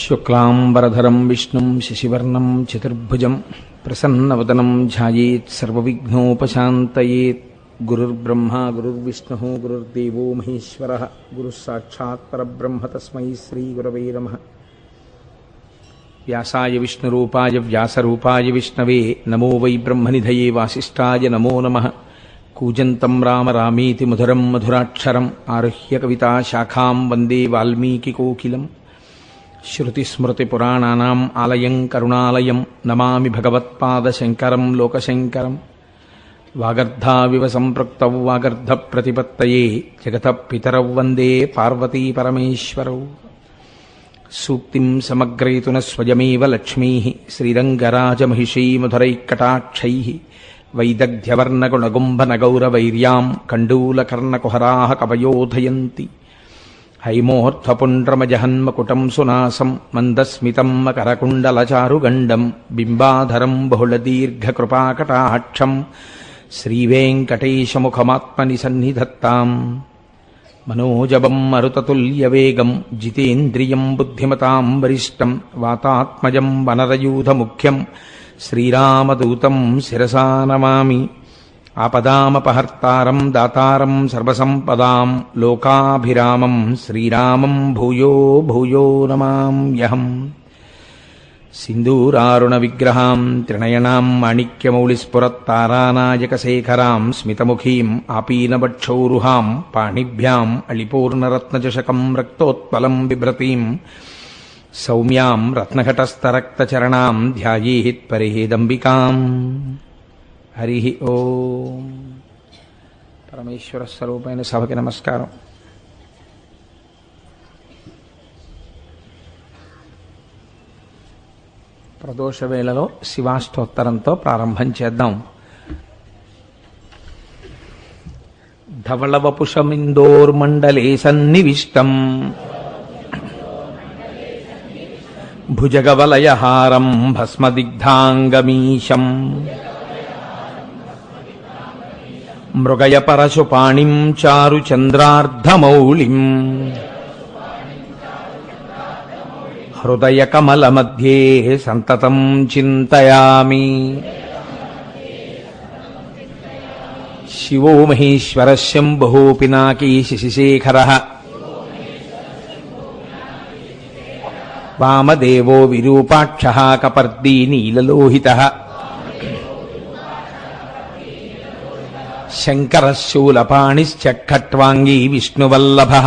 శుక్లాంబరధరం విష్ణుం శశివర్ణం చతుర్భుజం ప్రసన్నవదనం ధ్యాయేత్ సర్వవిఘ్నోపశాంతయేత్. గురుర్బ్రహ్మ గురుర్విష్ణుః గురుర్దేవో మహేశ్వరః గురుః సాక్షాత్ పరబ్రహ్మ తస్మై శ్రీగురవే నమః. వ్యాసాయ విష్ణురూపాయ వ్యాసరూపాయ విష్ణవే నమో వై బ్రహ్మనిధయే వాసిష్ఠాయ నమో నమః. కూజంతం రామ రామేతి మధురం మధురాక్షరం ఆరుహ్య కవితాశాఖాం వందే వాల్మీకికోకిలం. శ్రుతిస్మృతిపురాణానాం ఆలయం కరుణాలయం నమామి భగవత్పాదశంకరం లోకశంకరం. వాగర్ధావివ సంపృక్తౌ వాగర్ధప్రతిపత్తయే జగతః పితరౌ వందే పార్వతీపరమేశ్వరౌ. సూక్తిం సమగ్రయతున స్వయమేవ లక్ష్మీః శ్రీరంగరాజమహిషీమధురైఃకటాక్షైః వైదగ్ధ్యవర్ణగుణగుంభనగౌరవైర్యాం కండూలకర్ణకుహరాः కవయోధయంతి. హైమోర్ధ్వపుండ్రమజహన్మకుటం సునాసం మందస్మితం మకరకుండలచారుగండం బింబాధరం బహుళదీర్ఘకృపాకటాక్షం శ్రీవేంకటేశముఖమాత్మని సన్నిధత్తాం. మనోజవం మరుతతుల్యవేగం జితేంద్రియం బుద్ధిమతాం వరిష్టం వాతాత్మజం వనరయూధముఖ్యం శ్రీరామదూతం శిరసా నమామి. ఆపదామపహర్తారం దాతారం సర్వసంపదాం లోకాభిరామం శ్రీరామం భూయో భూయో నమామ్యహం. సింధూరారుణ విగ్రహాం త్రినయనాం మాణిక్యమౌళిస్ఫురత్తారానాయకశేఖరాం స్మితముఖీం ఆపీనవక్షౌరుహాం పాణిభ్యాం అళిపూర్ణరత్నచషకం రక్తోత్పలం బిభ్రతీం సౌమ్యాం రత్నఘటస్థరక్తచరణాం ధ్యాయేత్ పరేదంబికాం. హరి ఓం. పరమేశ్వర స్వరూపైన సభకి నమస్కారం. ప్రదోష వేళలో శివాష్టోత్తరంతో ప్రారంభం చేద్దాం. ధవళవపుషమిందోర్మండలే సన్నివిష్టం భుజగవలయహారం భస్మదిగ్ధాంగమీశం మృగయ పరశుపాణిం చారుచంద్రార్ధమౌళిం హృదయకమలమధ్యే సంతతం చింతయామి. శివో మహేశ్వరః శంభుః పినాకీ శశిశేఖరః వామదేవో విరూపాక్షః కపర్దీ నీలలోహితః శంకరః శూలపాణిశ్చ ఖట్వాంగీ విష్ణువల్లభః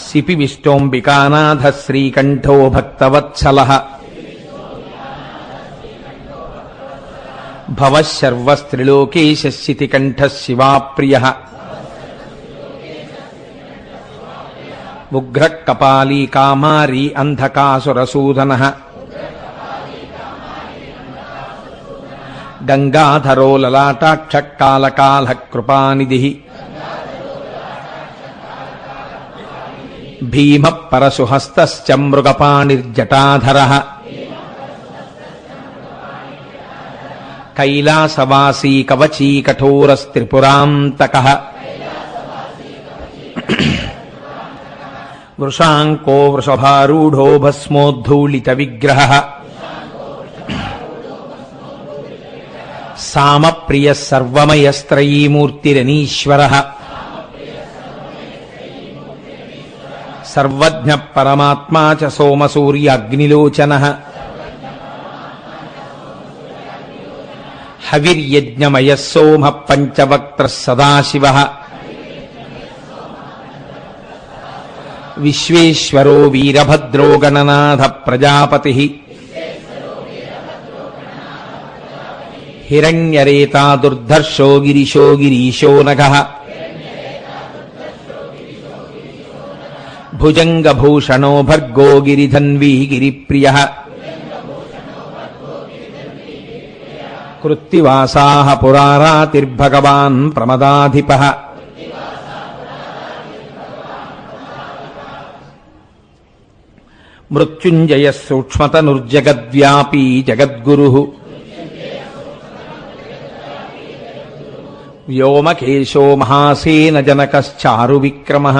సిపి విష్టోంబికానాథः శ్రీకంఠో భక్తవత్సలः భవః శర్వస్త్రిలోకేశः శితికంఠः శివాప్రియः ఉగ్రః కపాలీ కామారీ అంధకాసురసూదనः గంగాధరో లలాటాక్ష కాలకాల కృపానిధిః భీమ పరశుహస్తశ్చ మృగపాణిర్జటాధరః కైలాసవాసీ కవచీ కఠోరస్త్రిపురాంతకః వృషాంకో వృషభారూఢో భస్మోద్ధూళిత విగ్రహః సామప్రియః సర్వమయస్త్రయీమూర్తిరనీశ్వరః సర్వజ్ఞః పరమాత్మా చ సోమసూర్యాగ్నిలోచనః హవిర్యజ్ఞమయః సోమః పంచవక్త్రః సదాశివః విశ్వేశ్వరో వీరభద్రో గణనాథ ప్రజాపతిః హిరణ్యరేతా దుర్ధర్షో గిరిశో గిరీశో నఘః భుజంగభూషణో భర్గో గిరిధన్వీ గిరిప్రియః కృత్తివాసాః పురారాతిర్భగవాన్ ప్రమదాధిపః మృత్యుంజయః సూక్ష్మతనుర్జగద్వ్యాపీ జగద్గురుః వ్యోమకేశో మహాసేన జనకశ్చారు విక్రమః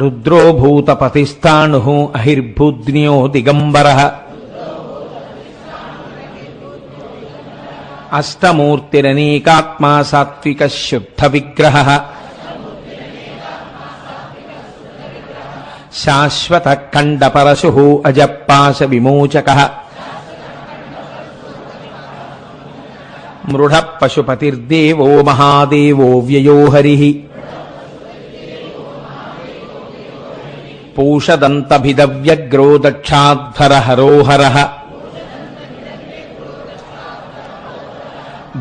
రుద్రో భూతపతిస్థాణుః అహిర్భూద్న్యో దిగంబరః అష్టమూర్తిరనేకాత్మా సాత్వికः శుద్ధ విగ్రహः శాశ్వతః ఖండపరశుః అజపాశ విమోచకः మృఢ పశుపతిర్దేవో మహాదేవో వ్యయో హరిః పూషదంతభిదవ్యగ్రో దక్షాధ్వరహరోహరః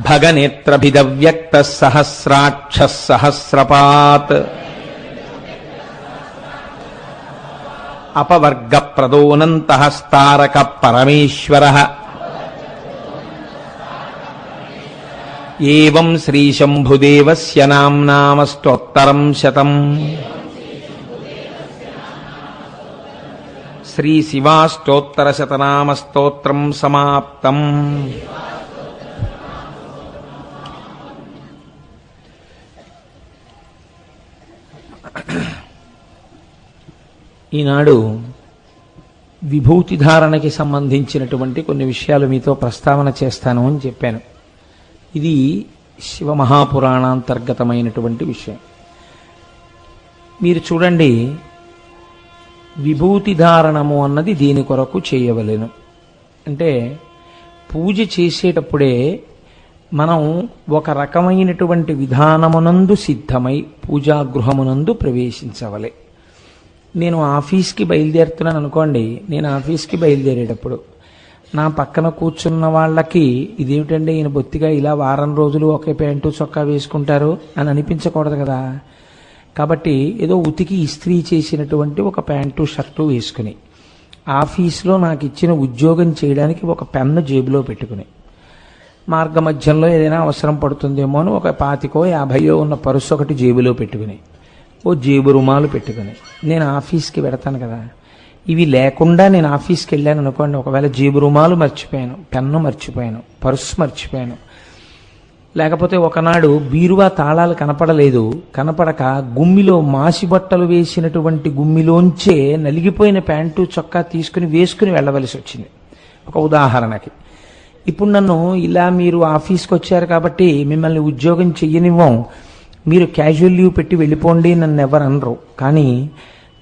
భగనేత్రభిదవ్యక్తః సహస్రాక్షः సహస్రపాత్ అపవర్గప్రదోనంతః స్తారకః పరమేశ్వరః ఏవం శ్రీశంభుదేవస్య నామ్నామస్తోత్తరం శతం. శ్రీశివాష్టోత్తరశతనామస్తోత్రం సమాప్తం. ఈనాడు విభూతి ధారణకి సంబంధించినటువంటి కొన్ని విషయాలు మీతో ప్రస్తావన చేస్తాను అని చెప్పాను. ఇది శివమహాపురాణాంతర్గతమైనటువంటి విషయం. మీరు చూడండి, విభూతి ధారణము అన్నది దీని కొరకు చేయవలెను. అంటే పూజ చేసేటప్పుడే మనం ఒక రకమైనటువంటి విధానమునందు సిద్ధమై పూజాగృహమునందు ప్రవేశించవలే. నేను ఆఫీస్కి బయలుదేరుతున్నాను అనుకోండి, నేను ఆఫీస్కి బయలుదేరేటప్పుడు నా పక్కన కూర్చున్న వాళ్ళకి ఇదేమిటండి ఈయన బొత్తిగా ఇలా వారం రోజులు ఒకే ప్యాంటు చొక్కా వేసుకుంటారు అని అనిపించకూడదు కదా. కాబట్టి ఏదో ఉతికి ఇస్త్రీ చేసినటువంటి ఒక ప్యాంటు షర్టు వేసుకుని ఆఫీస్లో నాకు ఇచ్చిన ఉద్యోగం చేయడానికి ఒక పెన్ను జేబులో పెట్టుకుని మార్గ మధ్యంలో ఏదైనా అవసరం పడుతుందేమో అని ఒక 25-50 ఉన్న పర్సు ఒకటి జేబులో పెట్టుకుని ఓ జేబు రుమాలు పెట్టుకుని నేను ఆఫీస్కి వెడతాను కదా. ఇవి లేకుండా నేను ఆఫీస్కి వెళ్ళాను అనుకోండి, ఒకవేళ జేబు రుమాలు మర్చిపోయాను, పెన్ను మర్చిపోయాను, పర్సు మర్చిపోయాను, లేకపోతే ఒకనాడు బీరువా తాళాలు కనపడక గుమ్మిలో మాసి బట్టలు వేసినటువంటి గుమ్మిలోంచే నలిగిపోయిన ప్యాంటు చొక్కా వేసుకుని వెళ్ళవలసి వచ్చింది. ఒక ఉదాహరణకి, ఇప్పుడు నన్ను ఇలా మీరు ఆఫీస్కి వచ్చారు కాబట్టి మిమ్మల్ని ఉద్యోగం చెయ్యనివ్వం, మీరు క్యాజువల్ లీవ్ పెట్టి వెళ్ళిపోండి నన్ను ఎవరు అనరు. కానీ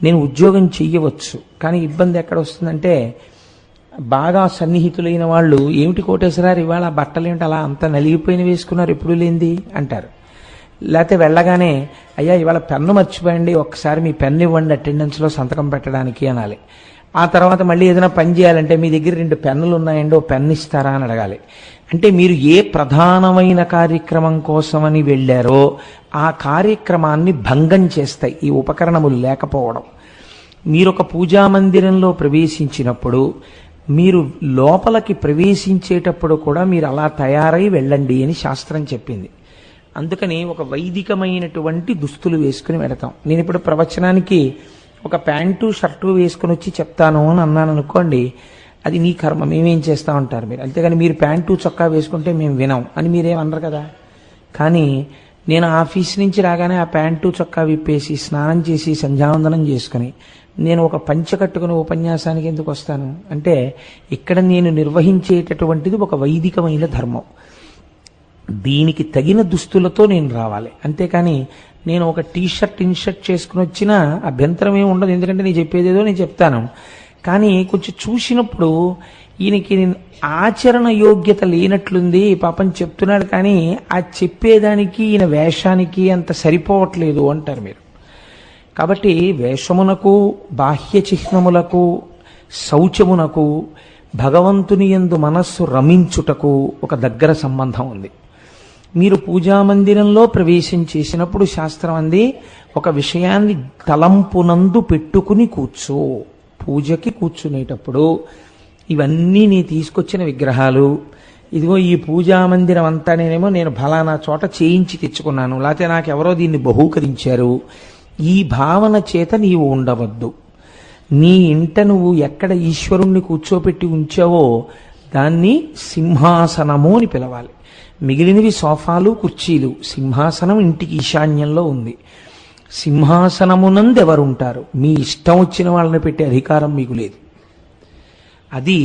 నేను ఉద్యోగం చెయ్యవచ్చు. కానీ ఇబ్బంది ఎక్కడ వస్తుందంటే, బాగా సన్నిహితులైన వాళ్ళు ఏమిటి కోటేశ్వరారు ఇవాళ బట్టలు ఏమిటి అలా అంత నలిగిపోయిన వేసుకున్నారు ఎప్పుడు లేనిది అంటారు. లేకపోతే వెళ్ళగానే అయ్యా ఇవాళ పెన్ను మర్చిపోయండి, ఒక్కసారి మీ పెన్ను ఇవ్వండి అటెండెన్స్లో సంతకం పెట్టడానికి అనాలి. ఆ తర్వాత మళ్ళీ ఏదైనా పని చేయాలంటే మీ దగ్గర 2 పెన్నులు ఉన్నాయండి, ఓ పెన్ను ఇస్తారా అని అడగాలి. అంటే మీరు ఏ ప్రధానమైన కార్యక్రమం కోసమని వెళ్ళారో ఆ కార్యక్రమాన్ని భంగం చేస్తాయి ఈ ఉపకరణములు లేకపోవడం. మీరు ఒక పూజా మందిరంలో ప్రవేశించినప్పుడు మీరు లోపలికి ప్రవేశించేటప్పుడు కూడా మీరు అలా తయారై వెళ్ళండి అని శాస్త్రం చెప్పింది. అందుకని ఒక వైదికమైనటువంటి దుస్తులు వేసుకుని వెళతాం. నేను ఇప్పుడు ప్రవచనానికి ఒక ప్యాంటు షర్టు వేసుకుని వచ్చి చెప్తాను అని అన్నాను అనుకోండి, అది నీ కర్మ, మేమేం చేస్తా ఉంటారు మీరు. అంతేగాని మీరు ప్యాంటు చొక్కా వేసుకుంటే మేము వినాం అని మీరేమన్నారు కదా. కానీ నేను ఆఫీస్ నుంచి రాగానే ఆ ప్యాంటు చొక్కా విప్పేసి స్నానం చేసి సంధ్యావందనం చేసుకుని నేను ఒక పంచె కట్టుకుని ఉపన్యాసానికి ఎందుకు వస్తాను అంటే, ఇక్కడ నేను నిర్వహించేటటువంటిది ఒక వైదికమైన ధర్మం. దీనికి తగిన దుస్తులతో నేను రావాలి. అంతేకాని నేను ఒక టీషర్ట్ ఇన్షర్ట్ చేసుకుని వచ్చినా అభ్యంతరం ఏమి ఉండదు, ఎందుకంటే నేను చెప్పేదేదో నేను చెప్తాను. కానీ కొంచెం చూసినప్పుడు ఈయనకి ఆచరణ యోగ్యత లేనట్లుంది, పాపం చెప్తున్నాడు కానీ ఆ చెప్పేదానికి ఈయన వేషానికి అంత సరిపోవట్లేదు అంటారు మీరు. కాబట్టి వేషమునకు బాహ్య చిహ్నములకు శౌచమునకు భగవంతుని యందు మనస్సు రమించుటకు ఒక దగ్గర సంబంధం ఉంది. మీరు పూజామందిరంలో ప్రవేశం చేసినప్పుడు శాస్త్రం అంది, ఒక విషయాన్ని తలంపునందు పెట్టుకుని కూర్చో. పూజకి కూర్చునేటప్పుడు ఇవన్నీ నీ తీసుకొచ్చిన విగ్రహాలు, ఇదిగో ఈ పూజామందిరం అంతా నేను ఫలానా చోట చేయించి తెచ్చుకున్నాను, లేకపోతే నాకెవరో దీన్ని బహూకరించారు, ఈ భావన చేత నీవు ఉండవద్దు. నీ ఇంట నువ్వు ఎక్కడ ఈశ్వరుణ్ణి కూర్చోపెట్టి ఉంచావో దాన్ని సింహాసనము అని పిలవాలి. మిగిలినవి సోఫాలు కుర్చీలు, సింహాసనం ఇంటికి ఈశాన్యంలో ఉంది. సింహాసనమునందెవరుంటారు? మీ ఇష్టం వచ్చిన వాళ్ళని పెట్టే అధికారం మీకు లేదు. అది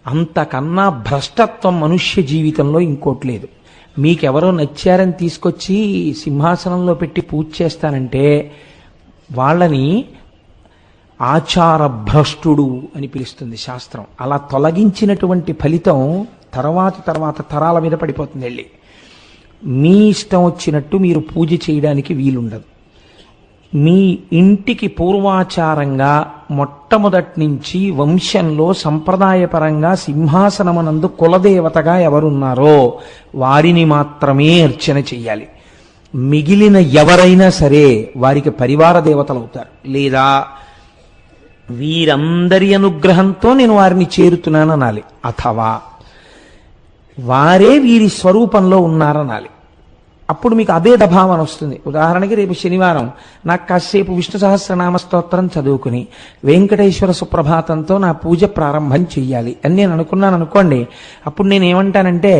అంతకన్నా భ్రష్టత్వం మనుష్య జీవితంలో ఇంకోటి లేదు. మీకెవరో నచ్చారని తీసుకొచ్చి సింహాసనంలో పెట్టి పూజ చేస్తానంటే వాళ్ళని ఆచార భ్రష్టుడు అని పిలుస్తుంది శాస్త్రం. అలా తొలగించినటువంటి ఫలితం తర్వాత తరాల మీద పడిపోతుంది. వెళ్ళి మీ ఇష్టం వచ్చినట్టు మీరు పూజ చేయడానికి వీలుండదు. మీ ఇంటికి పూర్వాచారంగా మొట్టమొదటి నుంచి వంశంలో సంప్రదాయపరంగా సింహాసనమునందు కులదేవతగా ఎవరున్నారో వారిని మాత్రమే అర్చన చెయ్యాలి. మిగిలిన ఎవరైనా సరే వారికి పరివార దేవతలు అవుతారు. లేదా వీరందరి అనుగ్రహంతో నేను వారిని చేరుతున్నాను అనాలి. అథవా వారే వీరి స్వరూపంలో ఉన్నారనాలి. అప్పుడు మీకు అభేద భావన వస్తుంది. ఉదాహరణకి రేపు శనివారం నాకు కాసేపు విష్ణు సహస్రనామ స్తోత్రం చదువుకుని వెంకటేశ్వర సుప్రభాతంతో నా పూజ ప్రారంభం చెయ్యాలి అని నేను అనుకున్నాను అనుకోండి. అప్పుడు నేను ఏమంటానంటే,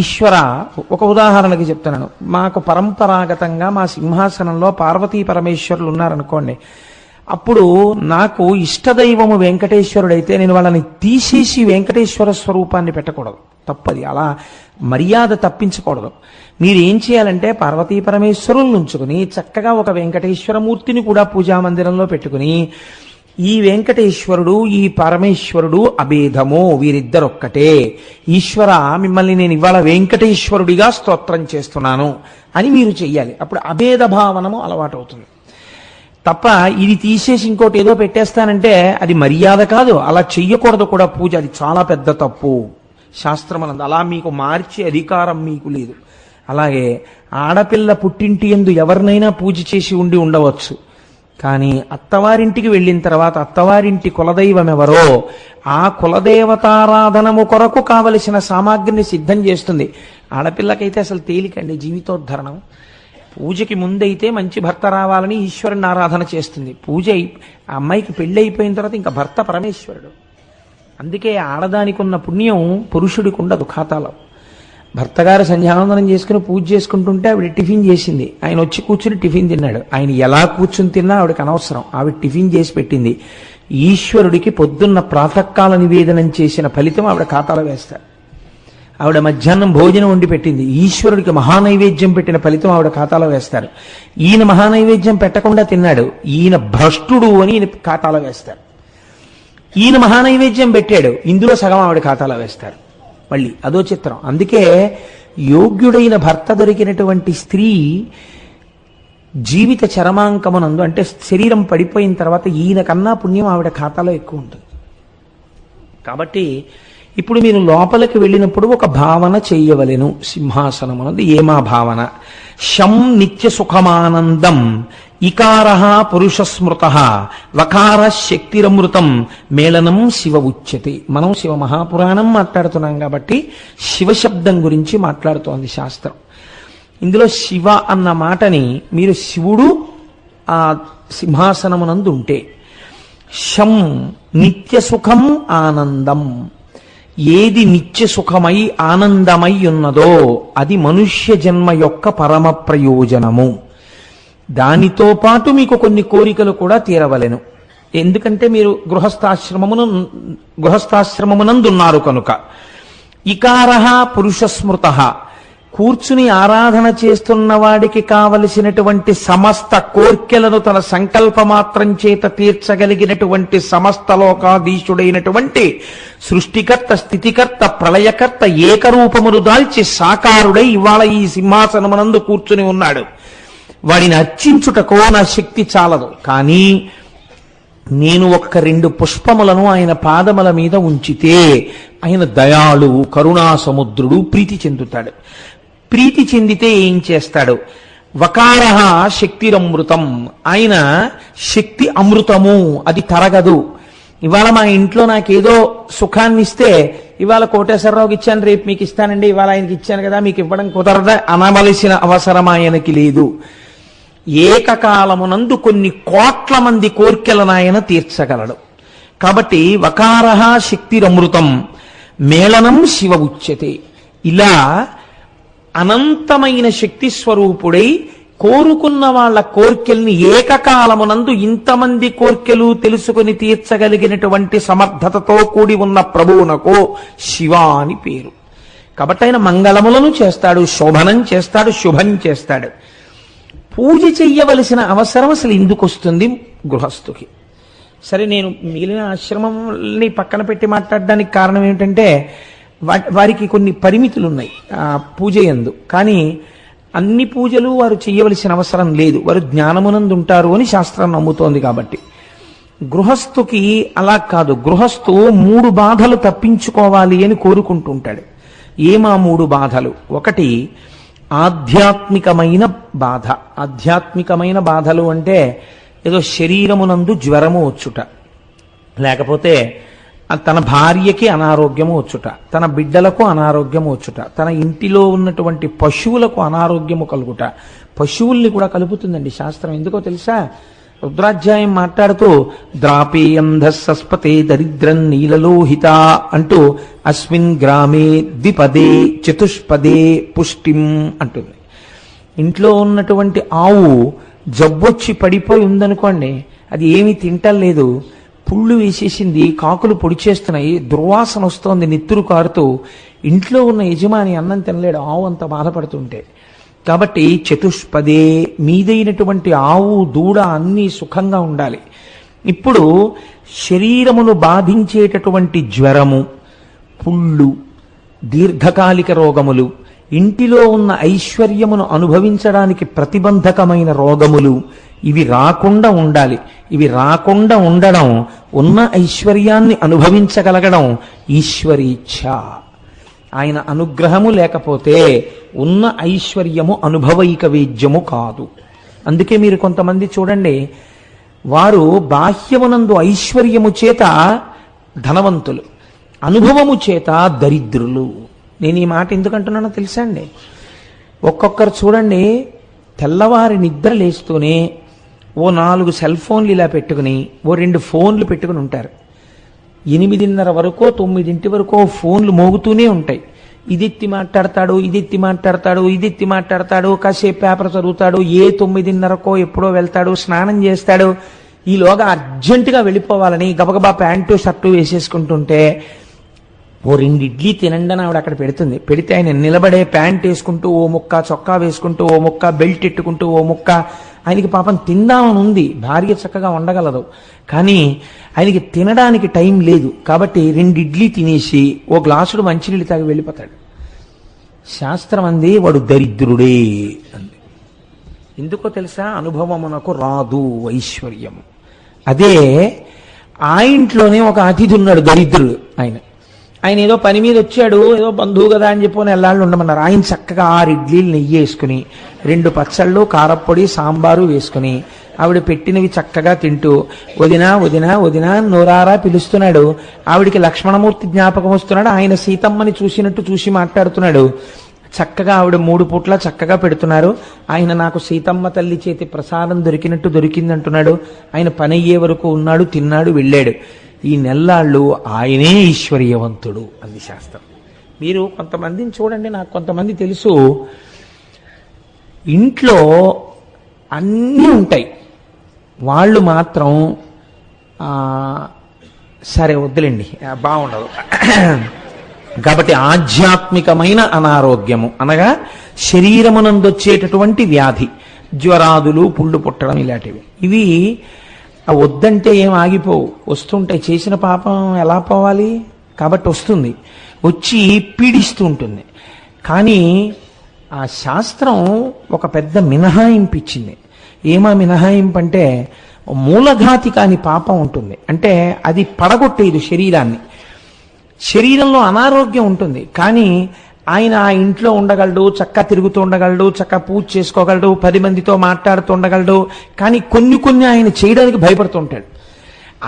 ఈశ్వర, ఒక ఉదాహరణకి చెప్తున్నాను, మాకు పరంపరాగతంగా మా సింహాసనంలో పార్వతీ పరమేశ్వరులు ఉన్నారనుకోండి. అప్పుడు నాకు ఇష్టదైవము వెంకటేశ్వరుడైతే నేను వాళ్ళని తీసేసి వెంకటేశ్వర స్వరూపాన్ని పెట్టకూడదు. తప్పది. అలా మర్యాద తప్పించకూడదు. మీరు ఏం చేయాలంటే పార్వతీ పరమేశ్వరులను ఉంచుకుని చక్కగా ఒక వెంకటేశ్వరమూర్తిని కూడా పూజామందిరంలో పెట్టుకుని ఈ వెంకటేశ్వరుడు ఈ పరమేశ్వరుడు అభేదము, వీరిద్దరొక్కటే. ఈశ్వర, మిమ్మల్ని నేను ఇవాళ వెంకటేశ్వరుడిగా స్తోత్రం చేస్తున్నాను అని మీరు చెయ్యాలి. అప్పుడు అభేద భావనము అలవాటు అవుతుంది. తప్ప ఇది తీసేసి ఇంకోటి ఏదో పెట్టేస్తానంటే అది మర్యాద కాదు. అలా చెయ్యకూడదు కూడా పూజ. అది చాలా పెద్ద తప్పు శాస్త్రమనందు. అలా మీకు మార్చే అధికారం మీకు లేదు. అలాగే ఆడపిల్ల పుట్టింటి యందు ఎవరినైనా పూజ చేసి ఉండవచ్చు. కానీ అత్తవారింటికి వెళ్ళిన తర్వాత అత్తవారింటి కులదైవం ఎవరో ఆ కులదేవతారాధనము కొరకు కావలసిన సామాగ్రిని సిద్ధం చేస్తుంది. ఆడపిల్లకైతే అసలు తేలికండి జీవితోద్ధరణం. పూజకి ముందైతే మంచి భర్త రావాలని ఈశ్వరుని ఆరాధన చేస్తుంది. పూజ ఆ అమ్మాయికి పెళ్లి అయిపోయిన తర్వాత ఇంకా భర్త పరమేశ్వరుడు. అందుకే ఆడదానికి ఉన్న పుణ్యం పురుషుడికి ఉండదు ఖాతాలో. భర్తగారు సంధ్యావందనం చేసుకుని పూజ చేసుకుంటుంటే ఆవిడ టిఫిన్ చేసింది, ఆయన వచ్చి కూర్చుని టిఫిన్ తిన్నాడు. ఆయన ఎలా కూర్చుని తిన్నా ఆవిడకి అనవసరం, ఆవిడ టిఫిన్ చేసి పెట్టింది. ఈశ్వరుడికి పొద్దున్న ప్రాతకాల నివేదనం చేసిన ఫలితం ఆవిడ ఖాతాలో వేస్తారు. ఆవిడ మధ్యాహ్నం భోజనం వండి పెట్టింది, ఈశ్వరుడికి మహానైవేద్యం పెట్టిన ఫలితం ఆవిడ ఖాతాలో వేస్తారు. ఈయన మహానైవేద్యం పెట్టకుండా తిన్నాడు, ఈయన భ్రష్టుడు అని ఈయన ఖాతాలో వేస్తారు. ఈయన మహానైవేద్యం పెట్టాడు, ఇందులో సగం ఆవిడ ఖాతాలో వేస్తారు. మళ్ళీ అదో చిత్రం. అందుకే యోగ్యుడైన భర్త దొరికినటువంటి స్త్రీ జీవిత చరమాంకమునందు, అంటే శరీరం పడిపోయిన తర్వాత ఈయన కన్నా పుణ్యం ఆవిడ ఖాతాలో ఎక్కువ ఉంటుంది. కాబట్టి ఇప్పుడు మీరు లోపలికి వెళ్ళినప్పుడు ఒక భావన చెయ్యవలెను. సింహాసనమునందు ఏమా భావన? శం నిత్య సుఖమానందం ఇకార పురుష స్మృత వకార శక్తిరమృతం మేళనం శివ ఉచ్యతే. మనం శివ మహాపురాణం మాట్లాడుతున్నాం కాబట్టి శివశబ్దం గురించి మాట్లాడుతోంది శాస్త్రం. ఇందులో శివ అన్న మాటని మీరు శివుడు ఆ సింహాసనమునందు ఉంటే, శం నిత్య సుఖం ఆనందం, ఏది నిత్య సుఖమై ఆనందమై ఉన్నదో అది మనుష్య జన్మ యొక్క పరమ ప్రయోజనము. దానితో పాటు మీకు కొన్ని కోరికలు కూడా తీరవలెను. ఎందుకంటే మీరు గృహస్థాశ్రమమునందున్నారు కనుక. ఇకారః పురుష స్మృతః, కూర్చుని ఆరాధన చేస్తున్న వాడికి కావలసినటువంటి సమస్త కోర్కెలను తన సంకల్పమాత్రం చేత తీర్చగలిగినటువంటి సమస్త లోకాధీశుడైనటువంటి సృష్టికర్త, స్థితికర్త, ప్రళయకర్త ఏకరూపమును దాల్చి సాకారుడై ఇవాళ ఈ సింహాసనమునందు కూర్చుని ఉన్నాడు. వాడిని అర్చించుటకో నా శక్తి చాలదు. కానీ నేను ఒక్క 2 పుష్పములను ఆయన పాదముల మీద ఉంచితే ఆయన దయాళువు, కరుణా సముద్రుడు, ప్రీతి చెందుతాడు. ప్రీతి చెందితే ఏం చేస్తాడు? వకార శక్తిరమృతం, ఆయన శక్తి అమృతము, అది తరగదు. ఇవాళ మా ఇంట్లో నాకేదో సుఖాన్ని ఇస్తే ఇవాళ కోటేశ్వరరావుకి ఇచ్చాను, రేపు మీకు ఇస్తానండి, ఇవాళ ఆయనకి ఇచ్చాను కదా మీకు ఇవ్వడం కుదరదా అనవలసిన అవసరం ఆయనకి లేదు. ఏకకాలమునందు కొన్ని కోట్ల మంది కోర్కెలను ఆయన తీర్చగలడు. కాబట్టి వకారః శక్తిరమృతం మేళనం శివ ఉచ్యతే. ఇలా అనంతమైన శక్తి స్వరూపుడై కోరుకున్న వాళ్ళ కోర్కెల్ని ఏకకాలమునందు ఇంతమంది కోర్కెలు తెలుసుకుని తీర్చగలిగినటువంటి సమర్థతతో కూడి ఉన్న ప్రభువునకు శివ అని పేరు. కాబట్టి ఆయన మంగళములను చేస్తాడు, శోభనం చేస్తాడు, శుభం చేస్తాడు. పూజ చెయ్యవలసిన అవసరం అసలు ఎందుకు వస్తుంది గృహస్థుకి? సరే, నేను మిగిలిన ఆశ్రమంని పక్కన పెట్టి మాట్లాడడానికి కారణం ఏమిటంటే వారికి కొన్ని పరిమితులు ఉన్నాయి పూజ యందు. కానీ అన్ని పూజలు వారు చెయ్యవలసిన అవసరం లేదు, వారు జ్ఞానమునందు ఉంటారు అని శాస్త్రం నమ్ముతోంది. కాబట్టి గృహస్థుకి అలా కాదు. గృహస్థు 3 బాధలు తప్పించుకోవాలి అని కోరుకుంటుంటాడు. ఏమా 3 బాధలు? ఒకటి ఆధ్యాత్మికమైన బాధ. ఆధ్యాత్మికమైన బాధలు అంటే ఏదో శరీరమునందు జ్వరము వచ్చుట, లేకపోతే తన భార్యకి అనారోగ్యము వచ్చుట, తన బిడ్డలకు అనారోగ్యము వచ్చుట, తన ఇంటిలో ఉన్నటువంటి పశువులకు అనారోగ్యము కలుగుట. పశువుల్ని కూడా కలుపుతుందండి శాస్త్రం. ఎందుకో తెలుసా? రుద్రాధ్యాయం మాట్లాడుతూ ద్రాపేయంధస్పతే దరిద్రం నీలలోహిత అంటూ అస్మిన్ గ్రామే ద్విపదే చతుష్పదే పుష్టిం అంటుంది. ఇంట్లో ఉన్నటువంటి ఆవు జబ్బొచ్చి పడిపోయి ఉందనుకోండి, అది ఏమీ తింటలేదు, పుళ్ళు వేసేసింది, కాకులు పొడి చేస్తున్నాయి, దుర్వాసన వస్తోంది, నెత్తురు కారుతూ, ఇంట్లో ఉన్న యజమాని అన్నం తినలేడు, ఆవు అంత బాధపడుతుంటే. కాబట్టి చతుష్పదే, మీదైనటువంటి ఆవు దూడ అన్నీ సుఖంగా ఉండాలి. ఇప్పుడు శరీరమును బాధించేటటువంటి జ్వరము, పుళ్ళు, దీర్ఘకాలిక రోగములు, ఇంటిలో ఉన్న ఐశ్వర్యమును అనుభవించడానికి ప్రతిబంధకమైన రోగములు, ఇవి రాకుండా ఉండాలి. ఇవి రాకుండా ఉండడం, ఉన్న ఐశ్వర్యాన్ని అనుభవించగలగడం ఈశ్వరీచ్ఛ. ఆయన అనుగ్రహము లేకపోతే ఉన్న ఐశ్వర్యము అనుభవైక వేద్యము కాదు. అందుకే మీరు కొంతమంది చూడండి, వారు బాహ్యమునందు ఐశ్వర్యము చేత ధనవంతులు, అనుభవము చేత దరిద్రులు. నేను ఈ మాట ఎందుకంటున్నానో తెలుసా అండి? ఒక్కొక్కరు చూడండి, తెల్లవారి నిద్ర లేస్తూనే ఓ 4 సెల్ ఫోన్లు ఇలా పెట్టుకుని, ఓ 2 ఫోన్లు పెట్టుకుని ఉంటారు. 8:30 వరకు 9 వరకు ఫోన్లు మోగుతూనే ఉంటాయి. ఇదెత్తి మాట్లాడతాడు, ఇదెత్తి మాట్లాడతాడు, ఇదెత్తి మాట్లాడతాడు, కాసేపు పేపర్ చదువుతాడు, 9:30కో ఎప్పుడో వెళ్తాడు, స్నానం చేస్తాడు. ఈలోగా అర్జెంటుగా వెళ్ళిపోవాలని గబగబా ప్యాంటు షర్టు వేసేసుకుంటుంటే ఓ 2 ఇడ్లీ తినండి అని ఆవిడ అక్కడ పెడుతుంది. పెడితే ఆయన నిలబడే ప్యాంట్ వేసుకుంటూ ఓ ముక్క, చొక్కా వేసుకుంటూ ఓ ముక్క, బెల్ట్ ఎట్టుకుంటూ ఓ ముక్క. ఆయనకి పాపం తిందామని ఉంది, భార్య చక్కగా ఉండగలదు, కానీ ఆయనకి తినడానికి టైం లేదు. కాబట్టి 2 ఇడ్లీ తినేసి ఓ గ్లాసుడు మంచినీళ్ళు తాగి వెళ్ళిపోతాడు. శాస్త్రం అంది వాడు దరిద్రుడే అంది. ఎందుకో తెలుసా? అనుభవమునకు రాదు ఐశ్వర్యము. అదే ఆ ఇంట్లోనే ఒక అతిథి ఉన్నాడు, దరిద్రుడు. ఆయన ఏదో పని మీద వచ్చాడు, ఏదో బంధువు కదా అని చెప్పని ఎల్లాళ్ళు ఉండమన్నారు. ఆయన చక్కగా 6 ఇడ్లీలు నెయ్యి వేసుకుని, 2 పచ్చళ్ళు, కారప్పొడి, సాంబారు వేసుకుని ఆవిడ పెట్టినవి చక్కగా తింటూ వదినా వదినా వదినా నోరారా పిలుస్తున్నాడు. ఆవిడికి లక్ష్మణమూర్తి జ్ఞాపకం వస్తున్నాడు. ఆయన సీతమ్మని చూసినట్టు చూసి మాట్లాడుతున్నాడు. చక్కగా ఆవిడ 3 పూట్ల చక్కగా పెడుతున్నారు. ఆయన నాకు సీతమ్మ తల్లి చేతి ప్రసాదం దొరికినట్టు దొరికిందంటున్నాడు. ఆయన పని అయ్యే వరకు ఉన్నాడు, తిన్నాడు, వెళ్ళాడు. ఈ నెల్లాళ్ళు ఆయనే ఈశ్వర్యవంతుడు అంది శాస్త్రం. మీరు కొంతమందిని చూడండి, నాకు కొంతమంది తెలుసు, ఇంట్లో అన్నీ ఉంటాయి, వాళ్ళు మాత్రం సరే వద్దులేండి, బాగుండదు. కాబట్టి ఆధ్యాత్మికమైన అనారోగ్యము అనగా శరీరమునందొచ్చేటటువంటి వ్యాధి, జ్వరాదులు, పుళ్ళు పుట్టడం, ఇలాంటివి. ఇవి వద్దంటే ఏం ఆగిపోవు, వస్తుంటాయి. చేసిన పాపం ఎలా పోవాలి? కాబట్టి వస్తుంది, వచ్చి పీడిస్తూ ఉంటుంది. కానీ ఆ శాస్త్రం ఒక పెద్ద మినహాయింపు ఇచ్చింది. ఏమా మినహాయింపు అంటే, మూలఘాతి కాని పాపం ఉంటుంది. అంటే అది పడగొట్టేది శరీరాన్ని. శరీరంలో అనారోగ్యం ఉంటుంది, కానీ ఆయన ఆ ఇంట్లో ఉండగలడు, చక్కగా తిరుగుతూ ఉండగలడు, చక్కగా పూజ చేసుకోగలడు, 10 మందితో మాట్లాడుతూ ఉండగలడు. కానీ కొన్ని ఆయన చేయడానికి భయపడుతుంటాడు.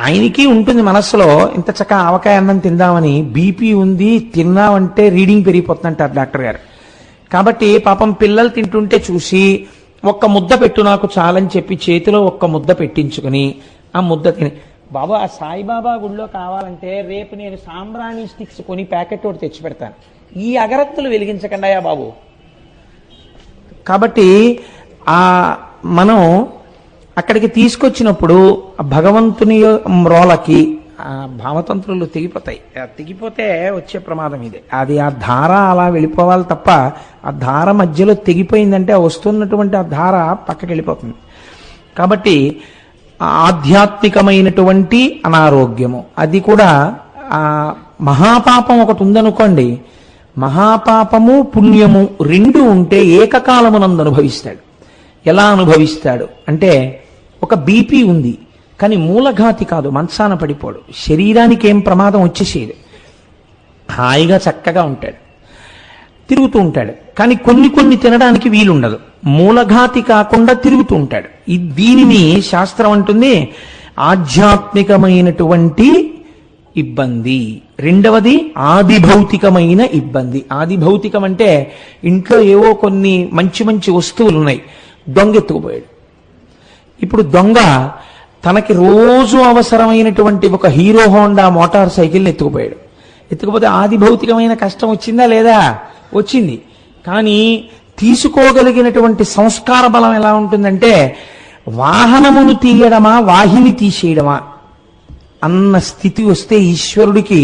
ఆయనకి ఉంటుంది మనస్సులో, ఇంత చక్కగా ఆవకాయ అన్నం తిందామని, బీపీ ఉంది, తిన్నామంటే రీడింగ్ పెరిగిపోతుందంటారు డాక్టర్ గారు. కాబట్టి పాపం పిల్లలు తింటుంటే చూసి ఒక్క ముద్ద పెట్టు నాకు చాలని చెప్పి చేతిలో ఒక్క ముద్ద పెట్టించుకుని ఆ ముద్ద తిని, బాబు ఆ సాయిబాబా గుడిలో కావాలంటే రేపు నేను సాంబ్రాణి స్టిక్స్ కొని ప్యాకెట్ ఒకటి తెచ్చి పెడతాను, ఈ అగరత్తులు వెలిగించకండాయా బాబు. కాబట్టి ఆ మనం అక్కడికి తీసుకొచ్చినప్పుడు భగవంతుని రోలకి భావతంత్రులు తెగిపోతాయి. తెగిపోతే వచ్చే ప్రమాదం ఇదే. అది ఆ ధార అలా వెళ్ళిపోవాలి తప్ప ఆ ధార మధ్యలో తెగిపోయిందంటే వస్తున్నటువంటి ఆ ధార పక్కకి వెళ్ళిపోతుంది. కాబట్టి ఆధ్యాత్మికమైనటువంటి అనారోగ్యము, అది కూడా ఆ మహాపాపం ఒకటి ఉందనుకోండి, మహాపాపము పుణ్యము రెండు ఉంటే ఏకకాలమునందు అనుభవిస్తాడు. ఎలా అనుభవిస్తాడు అంటే, ఒక బీపీ ఉంది కానీ మూలఘాతి కాదు, మంచాన పడిపోడు, శరీరానికి ఏం ప్రమాదం వచ్చేసేది, హాయిగా చక్కగా ఉంటాడు, తిరుగుతూ ఉంటాడు. కానీ కొన్ని తినడానికి వీలుండదు, మూలఘాతి కాకుండా తిరుగుతూ ఉంటాడు. దీనిని శాస్త్రం అంటుంది ఆధ్యాత్మికమైనటువంటి ఇబ్బంది. రెండవది ఆదిభౌతికమైన ఇబ్బంది. ఆదిభౌతికం అంటే ఇంట్లో ఏవో కొన్ని మంచి మంచి వస్తువులు ఉన్నాయి, దొంగ ఎత్తుకుపోయాడు. ఇప్పుడు దొంగ తనకి రోజు అవసరమైనటువంటి ఒక హీరో హోండా మోటార్ సైకిల్ని ఎత్తుకుపోయాడు. ఎత్తుకుపోతే ఆదిభౌతికమైన కష్టం వచ్చిందా లేదా? వచ్చింది. కానీ తీసుకోగలిగినటువంటి సంస్కార బలం ఎలా ఉంటుందంటే, వాహనమును తీయడమా వాహిని తీసేయడమా అన్న స్థితి వస్తే ఈశ్వరుడికి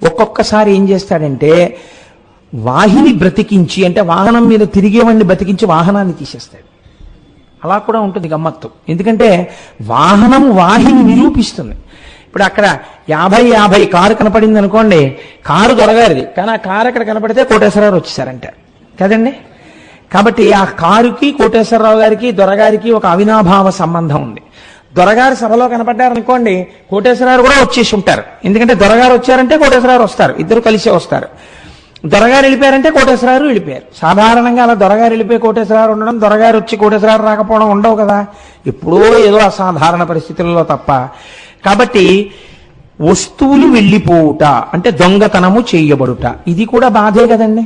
ఒక్కొక్కసారి ఏం చేస్తాడంటే, వాహిని బ్రతికించి, అంటే వాహనం మీద తిరిగేవాడిని బ్రతికించి వాహనాన్ని తీసేస్తాడు. అలా కూడా ఉంటుంది గమ్మత్తు. ఎందుకంటే వాహనం వాహిని నిరూపిస్తుంది. ఇప్పుడు అక్కడ 50 కారు కనపడింది అనుకోండి, కారు దొరగారిది, కానీ ఆ కారు అక్కడ కనపడితే కోటేశ్వరరావు వచ్చేసారంటారు కదండి. కాబట్టి ఆ కారుకి కోటేశ్వరరావు గారికి దొరగారికి ఒక అవినాభావ సంబంధం ఉంది. దొరగారు సభలో కనపడ్డారనుకోండి, కోటేశ్వరరావు కూడా వచ్చేసి ఉంటారు. ఎందుకంటే దొరగారు వచ్చారంటే కోటేశ్వరరావు వస్తారు, ఇద్దరు కలిసే వస్తారు. దొరగారు వెళ్ళిపోయారంటే కోటేశ్వరరావు వెళ్ళిపోయారు. సాధారణంగా అలా దొరగారు వెళ్ళిపోయి కోటేశ్వరరావు ఉండడం, దొరగారు వచ్చి కోటేశ్వరరావు రాకపోవడం ఉండవు కదా, ఎప్పుడో ఏదో అసాధారణ పరిస్థితులలో తప్ప. కాబట్టి వస్తువులు వెళ్ళిపోవుట అంటే దొంగతనము చేయబడుట, ఇది కూడా బాధే కదండి.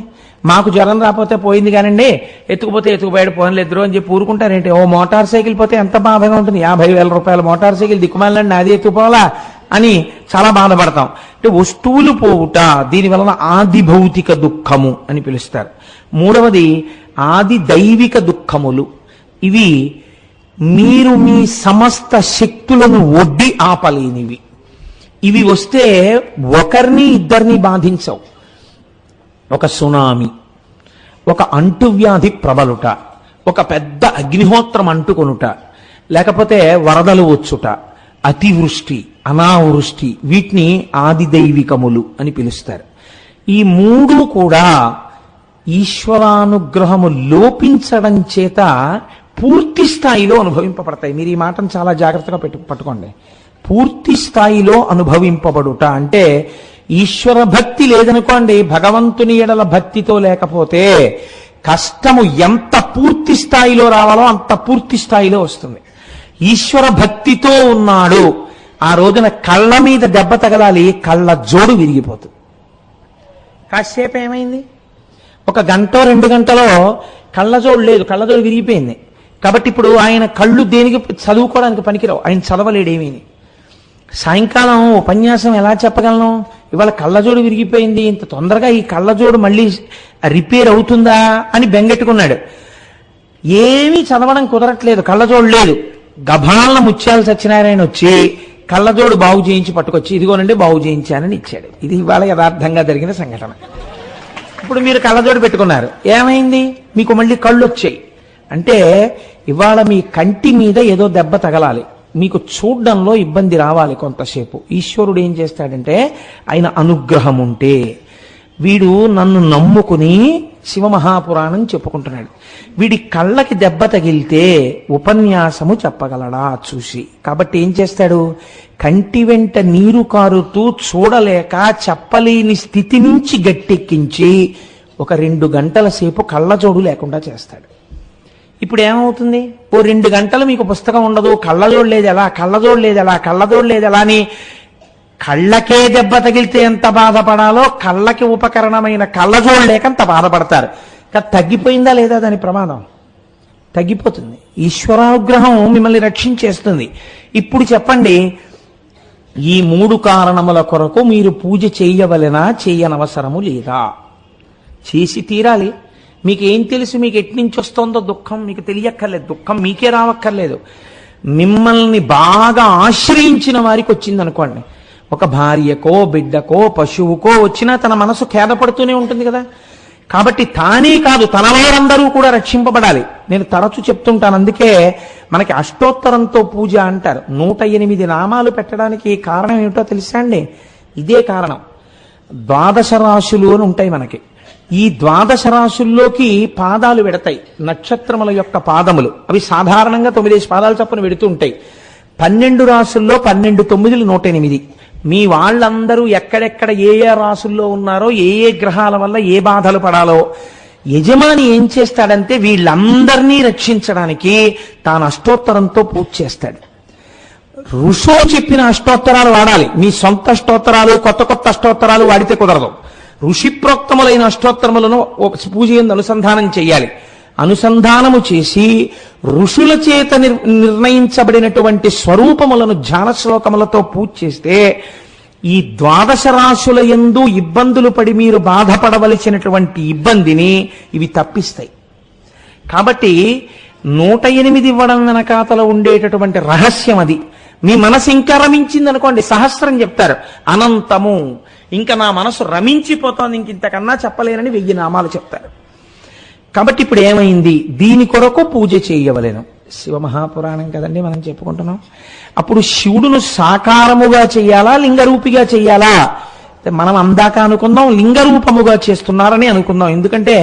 మాకు జ్వరం రాకపోతే పోయింది కానండి, ఎత్తుకుపోతే ఎత్తుకుపోయాడు పోన్లు ఎదురు అని చెప్పి ఊరుకుంటారేంటి? ఓ మోటార్ సైకిల్ పోతే ఎంత బాధగా ఉంటుంది. 50,000 రూపాయల మోటార్ సైకిల్ దిక్కుమాలండి, అది ఎత్తుకుపోవాలా అని చాలా బాధపడతాం. అంటే వస్తువులు పోవుట, దీని వలన ఆది భౌతిక దుఃఖము అని పిలుస్తారు. మూడవది ఆది దైవిక దుఃఖములు. ఇవి మీరు మీ సమస్త శక్తులను ఒడ్డి ఆపలేనివి. ఇవి వస్తే ఒకరిని ఇద్దరిని బాధించవు. ఒక సునామీ, ఒక అంటువ్యాధి ప్రబలుట, ఒక పెద్ద అగ్నిహోత్రం అంటుకొనుట, లేకపోతే వరదలు వచ్చుట, అతివృష్టి, అనావృష్టి, వీటిని ఆది దైవికములు అని పిలుస్తారు. ఈ మూడు కూడా ఈశ్వరానుగ్రహము లోపించడం చేత పూర్తి స్థాయిలో అనుభవింపబడతాయి. మీరు ఈ మాటను చాలా జాగ్రత్తగా పట్టుకోండి. పూర్తి స్థాయిలో అనుభవింపబడుట అంటే ఈశ్వర భక్తి లేదనుకోండి, భగవంతుని ఎడల భక్తితో లేకపోతే కష్టము ఎంత పూర్తి స్థాయిలో రావాలో అంత పూర్తి స్థాయిలో వస్తుంది. ఈశ్వర భక్తితో ఉన్నాడు, ఆ రోజున కళ్ళ మీద దెబ్బ తగలాలి, కళ్ళ జోడు విరిగిపోతుంది. కాసేపు ఏమైంది, ఒక గంట 2 గంటలో కళ్ళజోడు లేదు, కళ్ళజోడు విరిగిపోయింది. కాబట్టి ఇప్పుడు ఆయన కళ్ళు దేనికి చదువుకోవడానికి పనికిరావు, ఆయన చదవలేడేమీ. సాయంకాలం ఉపన్యాసం ఎలా చెప్పగలను? ఇవాళ కళ్ళజోడు విరిగిపోయింది, ఇంత తొందరగా ఈ కళ్ళజోడు మళ్ళీ రిపేర్ అవుతుందా అని బెంగెట్టుకున్నాడు. ఏమీ చదవడం కుదరట్లేదు, కళ్ళజోడు లేదు. గభాలన ముత్యాల సత్యనారాయణ వచ్చి కళ్ళజోడు బాగు చేయించి పట్టుకొచ్చి, ఇదిగోనండి బాగు చేయించానని ఇచ్చాడు. ఇది ఇవాళ యథార్థంగా జరిగిన సంఘటన. ఇప్పుడు మీరు కళ్ళజోడు పెట్టుకున్నారు, ఏమైంది? మీకు మళ్ళీ కళ్ళు వచ్చాయి. అంటే ఇవాళ మీ కంటి మీద ఏదో దెబ్బ తగలాలి, మీకు చూడ్డంలో ఇబ్బంది రావాలి కొంతసేపు. ఈశ్వరుడు ఏం చేస్తాడంటే, ఆయన అనుగ్రహం ఉంటే, వీడు నన్ను నమ్ముకుని శివమహాపురాణం చెప్పుకుంటున్నాడు, వీడి కళ్ళకి దెబ్బ తగిలితే ఉపన్యాసము చెప్పగలడా చూసి. కాబట్టి ఏం చేస్తాడు, కంటి వెంట నీరు కారుతూ చూడలేక చెప్పలేని స్థితి నుంచి గట్టెక్కించి ఒక 2 గంటల సేపు కళ్ళజోడు లేకుండా చేస్తాడు. ఇప్పుడు ఏమవుతుంది? ఓ 2 గంటలు మీకు పుస్తకం ఉండదు, కళ్ళజోడు లేదు ఎలా, కళ్ళజోడు లేదు ఎలా, కళ్ళజోడు లేదు ఎలా అని కళ్ళకే దెబ్బ తగిలితే ఎంత బాధపడాలో కళ్ళకి ఉపకరణమైన కళ్ళజోడు లేక అంత బాధపడతారు. తగ్గిపోయిందా లేదా దాని ప్రమాదం? తగ్గిపోతుంది. ఈశ్వరానుగ్రహం మిమ్మల్ని రక్షించేస్తుంది. ఇప్పుడు చెప్పండి, ఈ 3 కారణముల కొరకు మీరు పూజ చేయవలెనా, చేయనవసరము లేదా? చేసి తీరాలి. మీకేం తెలుసు? మీకు ఎట్నుంచి వస్తోందో దుఃఖం మీకు తెలియక్కర్లేదు, దుఃఖం మీకే రావక్కర్లేదు. మిమ్మల్ని బాగా ఆశ్రయించిన వారికి వచ్చిందనుకోండి, ఒక భార్యకో బిడ్డకో పశువుకో వచ్చినా తన మనసు ఖేదపడుతూనే ఉంటుంది కదా. కాబట్టి తానే కాదు తన వారందరూ కూడా రక్షింపబడాలి. నేను తరచు చెప్తుంటాను, అందుకే మనకి అష్టోత్తరంతో పూజ అంటారు. 108 నామాలు పెట్టడానికి కారణం ఏమిటో తెలుసా అండి? ఇదే కారణం. 12 రాశులు అని ఉంటాయి మనకి. ఈ 12 రాశుల్లోకి పాదాలు పెడతాయి, నక్షత్రముల యొక్క పాదములు. అవి సాధారణంగా 9 పాదాలు చప్పున పెడుతూ ఉంటాయి. 12 రాశుల్లో 12 9 108. మీ వాళ్ళందరూ ఎక్కడెక్కడ ఏ ఏ రాసుల్లో ఉన్నారో, ఏ ఏ గ్రహాల వల్ల ఏ బాధలు పడాలో యజమాని ఏం చేస్తాడంటే వీళ్ళందరినీ రక్షించడానికి తాను అష్టోత్తరంతో పూజ చేస్తాడు. ఋషులు చెప్పిన అష్టోత్తరాలు వాడాలి. మీ సొంత అష్టోత్తరాలు కొత్త కొత్త అష్టోత్తరాలు వాడితే కుదరదు. ఋషి ప్రోక్తములైన అష్టోత్తరములను పూజ యందు అనుసంధానం చేయాలి. అనుసంధానము చేసి ఋషుల చేత నిర్ణయించబడినటువంటి స్వరూపములను ధ్యాన శ్లోకములతో పూజ చేస్తే ఈ 12 రాశుల యందు ఇబ్బందులు పడి మీరు బాధపడవలసినటువంటి ఇబ్బందిని ఇవి తప్పిస్తాయి. కాబట్టి 108 ఇవ్వడం వెనకాతల ఉండేటటువంటి రహస్యం అది. మీ మనసు ఇంకా రమించింది అనుకోండి, సహస్రం చెప్తారు. అనంతము, ఇంకా నా మనసు రమించిపోతోంది, ఇంక ఇంతకన్నా చెప్పలేనని 1000 నామాలు చెప్తారు. కాబట్టి ఇప్పుడు ఏమైంది? దీని కొరకు పూజ చేయవలెను. శివమహాపురాణం కదండి మనం చెప్పుకుంటున్నాం. అప్పుడు శివుడును సాకారముగా చెయ్యాలా, లింగరూపిగా చెయ్యాలా? మనం అందాక అనుకుందాం లింగరూపముగా చేస్తున్నారని అనుకుందాం. ఎందుకంటే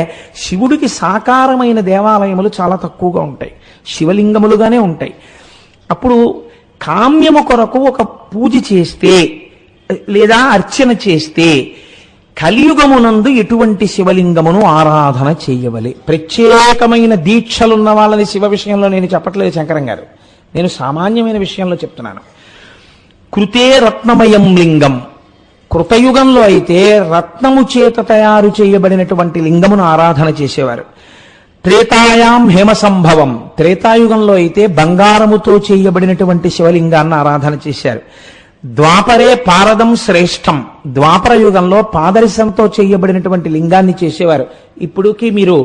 శివుడికి సాకారమైన దేవాలయములు చాలా తక్కువగా ఉంటాయి, శివలింగములుగానే ఉంటాయి. అప్పుడు కామ్యము కొరకు ఒక పూజ చేస్తే లేదా అర్చన చేస్తే కలియుగమునందు ఎటువంటి శివలింగమును ఆరాధన చేయవలే. ప్రత్యేకమైన దీక్షలున్న వాళ్ళని శివ విషయంలో నేను చెప్పట్లేదు శంకరం గారు, నేను సామాన్యమైన విషయంలో చెప్తున్నాను. కృతే రత్నమయం లింగం, కృతయుగంలో అయితే రత్నము చేత తయారు చేయబడినటువంటి లింగమును ఆరాధన చేసేవారు. త్రేతాయాం హేమ సంభవం, త్రేతాయుగంలో అయితే బంగారముతో చేయబడినటువంటి శివలింగాన్ని ఆరాధన చేశారు. ద్వాపరే పారదం శ్రేష్టం, ద్వాపర యుగంలో పాదరసంతో చేయబడినటువంటి లింగాన్ని చేసేవారు. ఇప్పుడుకి మీరు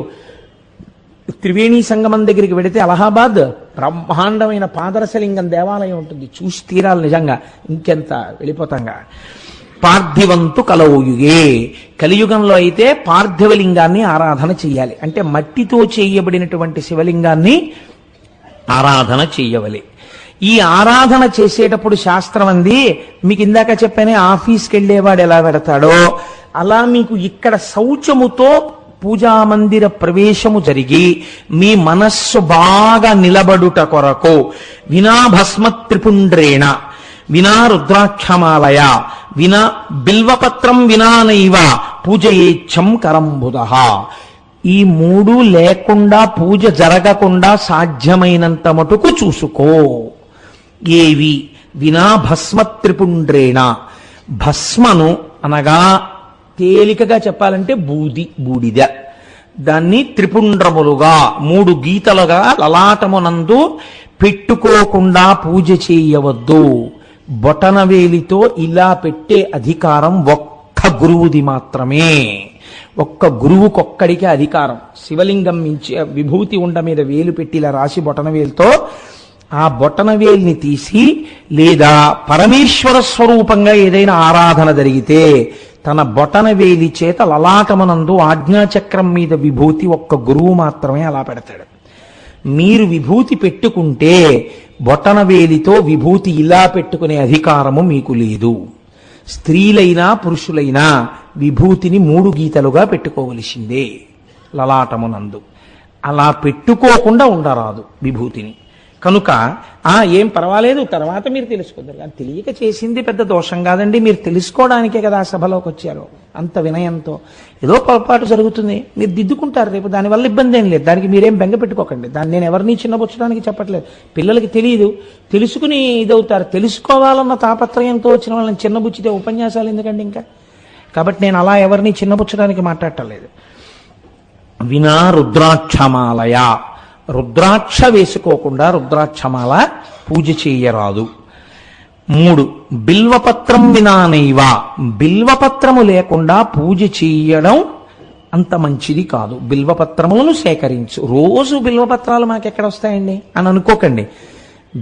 త్రివేణి సంగమం దగ్గరికి వెడితే అలహాబాద్ బ్రహ్మాండమైన పాదరసలింగం దేవాలయం ఉంటుంది, చూసి తీరాలి నిజంగా, ఇంకెంత వెళ్ళిపోతాంగా. పార్థివంతు కలౌయుగే, కలియుగంలో అయితే పార్థివలింగాన్ని ఆరాధన చెయ్యాలి. అంటే మట్టితో చేయబడినటువంటి శివలింగాన్ని ఆరాధన చెయ్యవలే. ఈ ఆరాధన చేసేటప్పుడు శాస్త్రం అంది, మీకు ఇందాక చెప్పానే ఆఫీస్కి వెళ్ళేవాడు ఎలా పెడతాడో అలా మీకు ఇక్కడ శౌచముతో పూజామందిర ప్రవేశము జరిగి మీ మనస్సు బాగా నిలబడుట కొరకు వినా భస్మ త్రిపుండ్రేణ, వినా రుద్రాక్షమాలయ, వినా బిల్వపత్రం వినానైవ పూజయేచ్చం కరంబుధ. ఈ 3 లేకుండా పూజ జరగకుండా సాధ్యమైనంత మటుకు చూసుకో. ఏవి? వినా భస్మ త్రిపుండ్రేణ, భస్మను అనగా తేలికగా చెప్పాలంటే బూడిద, దాన్ని త్రిపుండ్రములుగా 3 గీతలుగా లలాటమునందు పెట్టుకోకుండా పూజ చేయవద్దు. బొటనవేలితో ఇలా పెట్టే అధికారం ఒక్క గురువుది మాత్రమే, ఒక్క గురువుకొక్కడికే అధికారం. శివలింగం మించి విభూతి ఉండ మీద వేలు పెట్టి ఇలా రాసి బొటనవేలుతో ఆ బొటనవేలిని తీసి, లేదా పరమేశ్వర స్వరూపంగా ఏదైనా ఆరాధన జరిగితే తన బొటనవేలి చేత లలాటమనందు ఆజ్ఞాచక్రం మీద విభూతి ఒక్క గురువు మాత్రమే అలా పెడతాడు. మీరు విభూతి పెట్టుకుంటే బొటనవేలితో విభూతి ఇలా పెట్టుకునే అధికారము మీకు లేదు. స్త్రీలైనా పురుషులైనా విభూతిని 3 గీతలుగా పెట్టుకోవలసిందే లలాటమునందు. అలా పెట్టుకోకుండా ఉండరాదు విభూతిని. కనుక ఏం పర్వాలేదు, తర్వాత మీరు తెలుసుకుందరు. కానీ తెలియక చేసింది పెద్ద దోషం కాదండి, మీరు తెలుసుకోవడానికే కదా ఆ సభలోకి వచ్చారు. అంత వినయంతో ఏదో పొరపాటు జరుగుతుంది, మీరు దిద్దుకుంటారు రేపు, దానివల్ల ఇబ్బంది ఏం లేదు. దానికి మీరేం బెంగ పెట్టుకోకండి. దాన్ని నేను ఎవరిని చిన్నబుచ్చడానికి చెప్పట్లేదు. పిల్లలకి తెలియదు, తెలుసుకుని ఇదవుతారు. తెలుసుకోవాలన్న తాపత్రయంతో వచ్చిన వాళ్ళని చిన్నబుచ్చితే ఉపన్యాసాలు ఎందుకండి ఇంకా. కాబట్టి నేను అలా ఎవరిని చిన్నబుచ్చడానికి మాట్లాడటలేదు. వినా రుద్రాక్షమాలయ, రుద్రాక్ష వేసుకోకుండా రుద్రాక్షమాల పూజ చేయరాదు. 3 బిల్వపత్రం వినానైవ, బిల్వపత్రము లేకుండా పూజ చేయడం అంత మంచిది కాదు. బిల్వపత్రములను సేకరించు. రోజు బిల్వపత్రాలు మాకెక్కడ వస్తాయండి అని అనుకోకండి.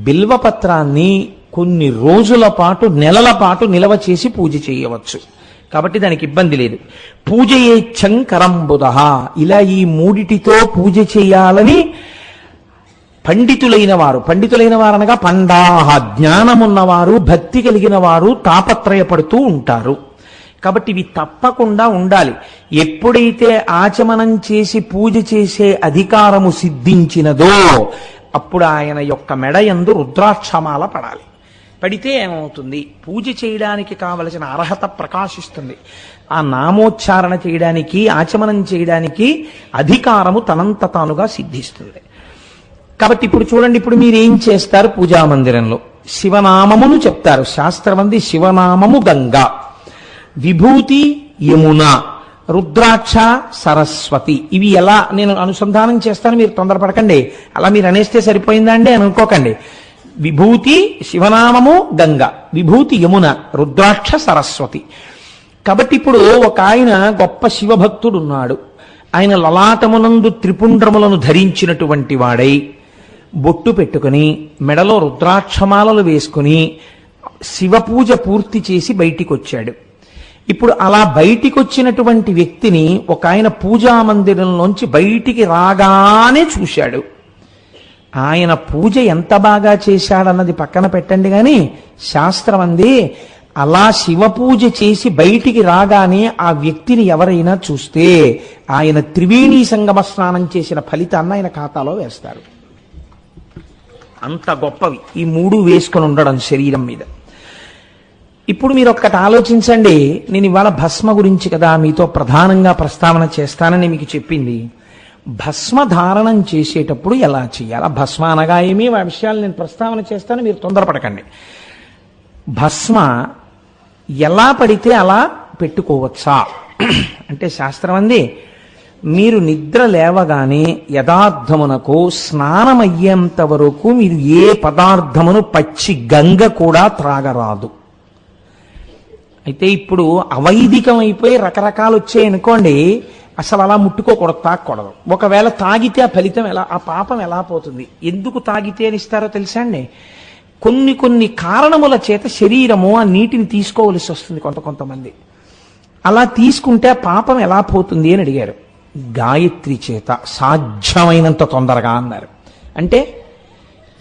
బిల్వపత్రాన్ని కొన్ని రోజుల పాటు, నెలల పాటు నిలవ చేసి పూజ చేయవచ్చు. కాబట్టి దానికి ఇబ్బంది లేదు. పూజయేచ్చం కరంబుధ, ఇలా ఈ మూడిటితో పూజ చేయాలని పండితులైన వారు అనగా పండాహ, జ్ఞానమున్నవారు, భక్తి కలిగిన వారు తాపత్రయపడుతూ ఉంటారు. కాబట్టి ఇవి తప్పకుండా ఉండాలి. ఎప్పుడైతే ఆచమనం చేసి పూజ చేసే అధికారము సిద్ధించినదో అప్పుడు ఆయన యొక్క మెడయందు రుద్రాక్షమాల పడాలి. పడితే ఏమవుతుంది? పూజ చేయడానికి కావలసిన అర్హత ప్రకాశిస్తుంది. ఆ నామోచ్చారణ చేయడానికి, ఆచమనం చేయడానికి అధికారము తనంత తానుగా సిద్ధిస్తుంది. కాబట్టి ఇప్పుడు చూడండి, ఇప్పుడు మీరేం చేస్తారు? పూజా మందిరంలో శివనామమును చెప్తారు. శాస్త్రమంది శివనామము గంగా, విభూతి యమున, రుద్రాక్ష సరస్వతి. ఇవి ఎలా నేను అనుసంధానం చేస్తాను, మీరు తొందరపడకండి. అలా మీరు అనేస్తే సరిపోయిందా అండి అని అనుకోకండి. విభూతి శివనామము గంగ, విభూతి యమున, రుద్రాక్ష సరస్వతి. కాబట్టి ఇప్పుడు ఒక ఆయన గొప్ప శివభక్తుడు ఉన్నాడు. ఆయన లలాటమునందు త్రిపుండ్రములను ధరించినటువంటి వాడై బొట్టు పెట్టుకుని మెడలో రుద్రాక్షమాలలు వేసుకుని శివపూజ పూర్తి చేసి బయటికి వచ్చాడు. ఇప్పుడు అలా బయటికి వచ్చినటువంటి వ్యక్తిని ఒక ఆయన పూజా మందిరంలోంచి బయటికి రాగానే చూశాడు. ఆయన పూజ ఎంత బాగా చేశాడన్నది పక్కన పెట్టండి, కానీ శాస్త్రం అంది అలా శివపూజ చేసి బయటికి రాగానే ఆ వ్యక్తిని ఎవరైనా చూస్తే ఆయన త్రివేణీ సంగమ స్నానం చేసిన ఫలితాన్ని ఆయన ఖాతాలో వేస్తారు. అంత గొప్పవి ఈ మూడు వేసుకొని ఉండడం శరీరం మీద. ఇప్పుడు మీరు ఒక్కటి ఆలోచించండి. నేను ఇవాళ భస్మ గురించి కదా మీతో ప్రధానంగా ప్రస్తావన చేస్తానని మీకు చెప్పింది. భస్మ ధారణం చేసేటప్పుడు ఎలా చేయాలి? భస్మ అనగా ఏమీ ఆ విషయాలు నేను ప్రస్తావన చేస్తాను, మీరు తొందరపడకండి. భస్మ ఎలా పడితే అలా పెట్టుకోవచ్చా అంటే శాస్త్రం అంది, మీరు నిద్ర లేవగానే యథార్థమునకు స్నానమయ్యేంత వరకు మీరు ఏ పదార్థమును పచ్చి గంగ కూడా త్రాగరాదు. అయితే ఇప్పుడు అవైదికం అయిపోయి రకరకాలు వచ్చాయనుకోండి, అసలు అలా ముట్టుకోకూడదు, తాగకూడదు. ఒకవేళ తాగితే ఆ ఫలితం ఎలా, ఆ పాపం ఎలా పోతుంది? ఎందుకు తాగితే అని ఇస్తారో తెలుసా అండి? కొన్ని కారణముల చేత శరీరము ఆ నీటిని తీసుకోవలసి వస్తుంది కొంతమంది. అలా తీసుకుంటే ఆ పాపం ఎలా పోతుంది అని అడిగారు. గాయత్రి చేత సాధ్యమైనంత తొందరగా అన్నారు. అంటే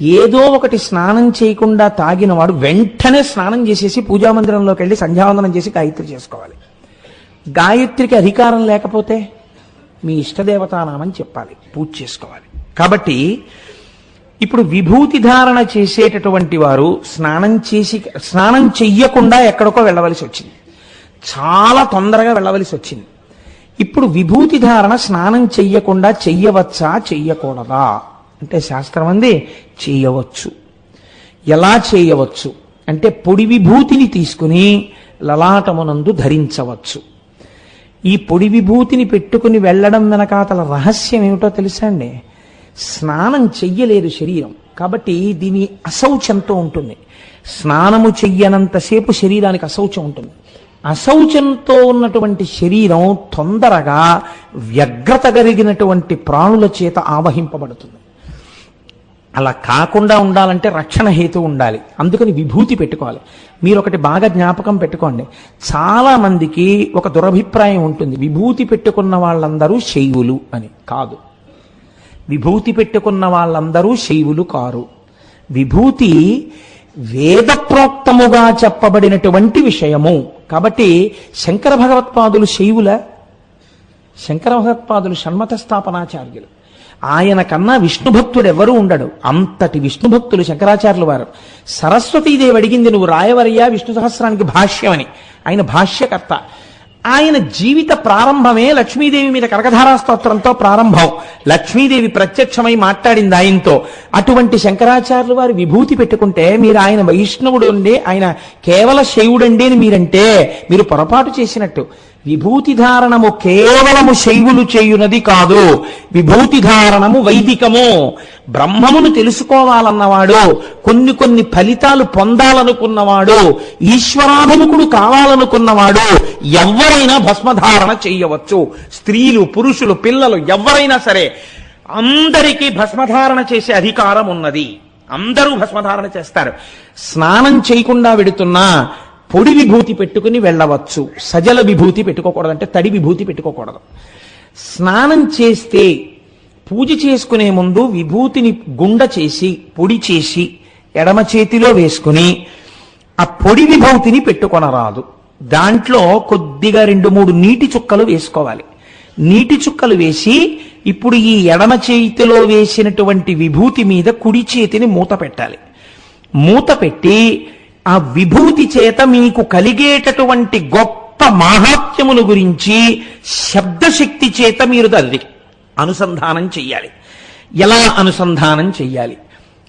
ఏదో ఒకటి స్నానం చేయకుండా తాగిన వాడు వెంటనే స్నానం చేసేసి పూజామందిరంలోకి వెళ్ళి సంధ్యావందనం చేసి గాయత్రి చేసుకోవాలి. గాయత్రికి అధికారం లేకపోతే మీ ఇష్టదేవతానామని చెప్పాలి, పూజ చేసుకోవాలి. కాబట్టి ఇప్పుడు విభూతి ధారణ చేసేటటువంటి వారు స్నానం చెయ్యకుండా ఎక్కడికో వెళ్ళవలసి వచ్చింది, చాలా తొందరగా వెళ్ళవలసి వచ్చింది. ఇప్పుడు విభూతి ధారణ స్నానం చెయ్యకుండా చెయ్యవచ్చా చెయ్యకూడదా అంటే శాస్త్రం అంది చేయవచ్చు. ఎలా చేయవచ్చు అంటే పొడి విభూతిని తీసుకుని లలాటమునందు ధరించవచ్చు. ఈ పొడి విభూతిని పెట్టుకుని వెళ్ళడం వెనకాతల రహస్యం ఏమిటో తెలుసా అండి? స్నానం చెయ్యలేదు శరీరం, కాబట్టి దీని అశౌచంతో ఉంటుంది. స్నానము చెయ్యనంతసేపు శరీరానికి అశౌచం ఉంటుంది. అశౌచంతో ఉన్నటువంటి శరీరం తొందరగా వ్యగ్రత కలిగినటువంటి ప్రాణుల చేత ఆవహింపబడుతుంది. అలా కాకుండా ఉండాలంటే రక్షణ హేతు ఉండాలి. అందుకని విభూతి పెట్టుకోవాలి. మీరు ఒకటి బాగా జ్ఞాపకం పెట్టుకోండి, చాలా మందికి ఒక దురభిప్రాయం ఉంటుంది, విభూతి పెట్టుకున్న వాళ్ళందరూ శైవులు అని. కాదు, విభూతి పెట్టుకున్న వాళ్ళందరూ శైవులు కారు. విభూతి వేదప్రోక్తముగా చెప్పబడినటువంటి విషయము. కాబట్టి శంకర భగవత్పాదులు శైవుల? శంకర భగవత్పాదులు షణ్మత స్థాపనాచార్యులు. ఆయన కన్నా విష్ణుభక్తుడు ఎవరూ ఉండడు. అంతటి విష్ణుభక్తులు శంకరాచార్యులు వారు. సరస్వతీదేవి అడిగింది, నువ్వు రాయవరయ్యా విష్ణు సహస్రానికి భాష్యం అని. ఆయన భాష్యకర్త. ఆయన జీవిత ప్రారంభమే లక్ష్మీదేవి మీద కనకధారా స్తోత్రంతో ప్రారంభం. లక్ష్మీదేవి ప్రత్యక్షమై మాట్లాడింది ఆయనతో. అటువంటి శంకరాచార్యులు వారు విభూతి పెట్టుకుంటే మీరు ఆయన వైష్ణవుడు అండి, ఆయన కేవల శైవుడండి అని మీరంటే మీరు పొరపాటు చేసినట్టు. విభూతి ధారణము కేవలము శైవులు చేయునది కాదు, విభూతి ధారణము వైదికము. బ్రహ్మమును తెలుసుకోవాలన్నవాడు, కొన్ని ఫలితాలు పొందాలనుకున్నవాడు, ఈశ్వరాభిముఖుడు కావాలనుకున్నవాడు ఎవరైనా భస్మధారణ చేయవచ్చు. స్త్రీలు, పురుషులు, పిల్లలు ఎవరైనా సరే అందరికీ భస్మధారణ చేసే అధికారం ఉన్నది. అందరూ భస్మధారణ చేస్తారు. స్నానం చేయకుండా వెడుతున్నా పొడి విభూతి పెట్టుకుని వెళ్ళవచ్చు. సజల విభూతి పెట్టుకోకూడదు, అంటే తడి విభూతి పెట్టుకోకూడదు. స్నానం చేస్తే పూజ చేసుకునే ముందు విభూతిని గుండ చేసి పొడి చేసి ఎడమ చేతిలో వేసుకుని ఆ పొడి విభూతిని పెట్టుకొనరాదు. దాంట్లో కొద్దిగా 2-3 నీటి చుక్కలు వేసుకోవాలి. నీటి చుక్కలు వేసి ఇప్పుడు ఈ ఎడమ చేతిలో వేసినటువంటి విభూతి మీద కుడి చేతిని మూత పెట్టాలి. మూత పెట్టి ఆ విభూతి చేత మీకు కలిగేటటువంటి గొప్ప మాహాత్మ్యముల గురించి శబ్దశక్తి చేత మీరు దాన్ని అనుసంధానం చెయ్యాలి. ఎలా అనుసంధానం చెయ్యాలి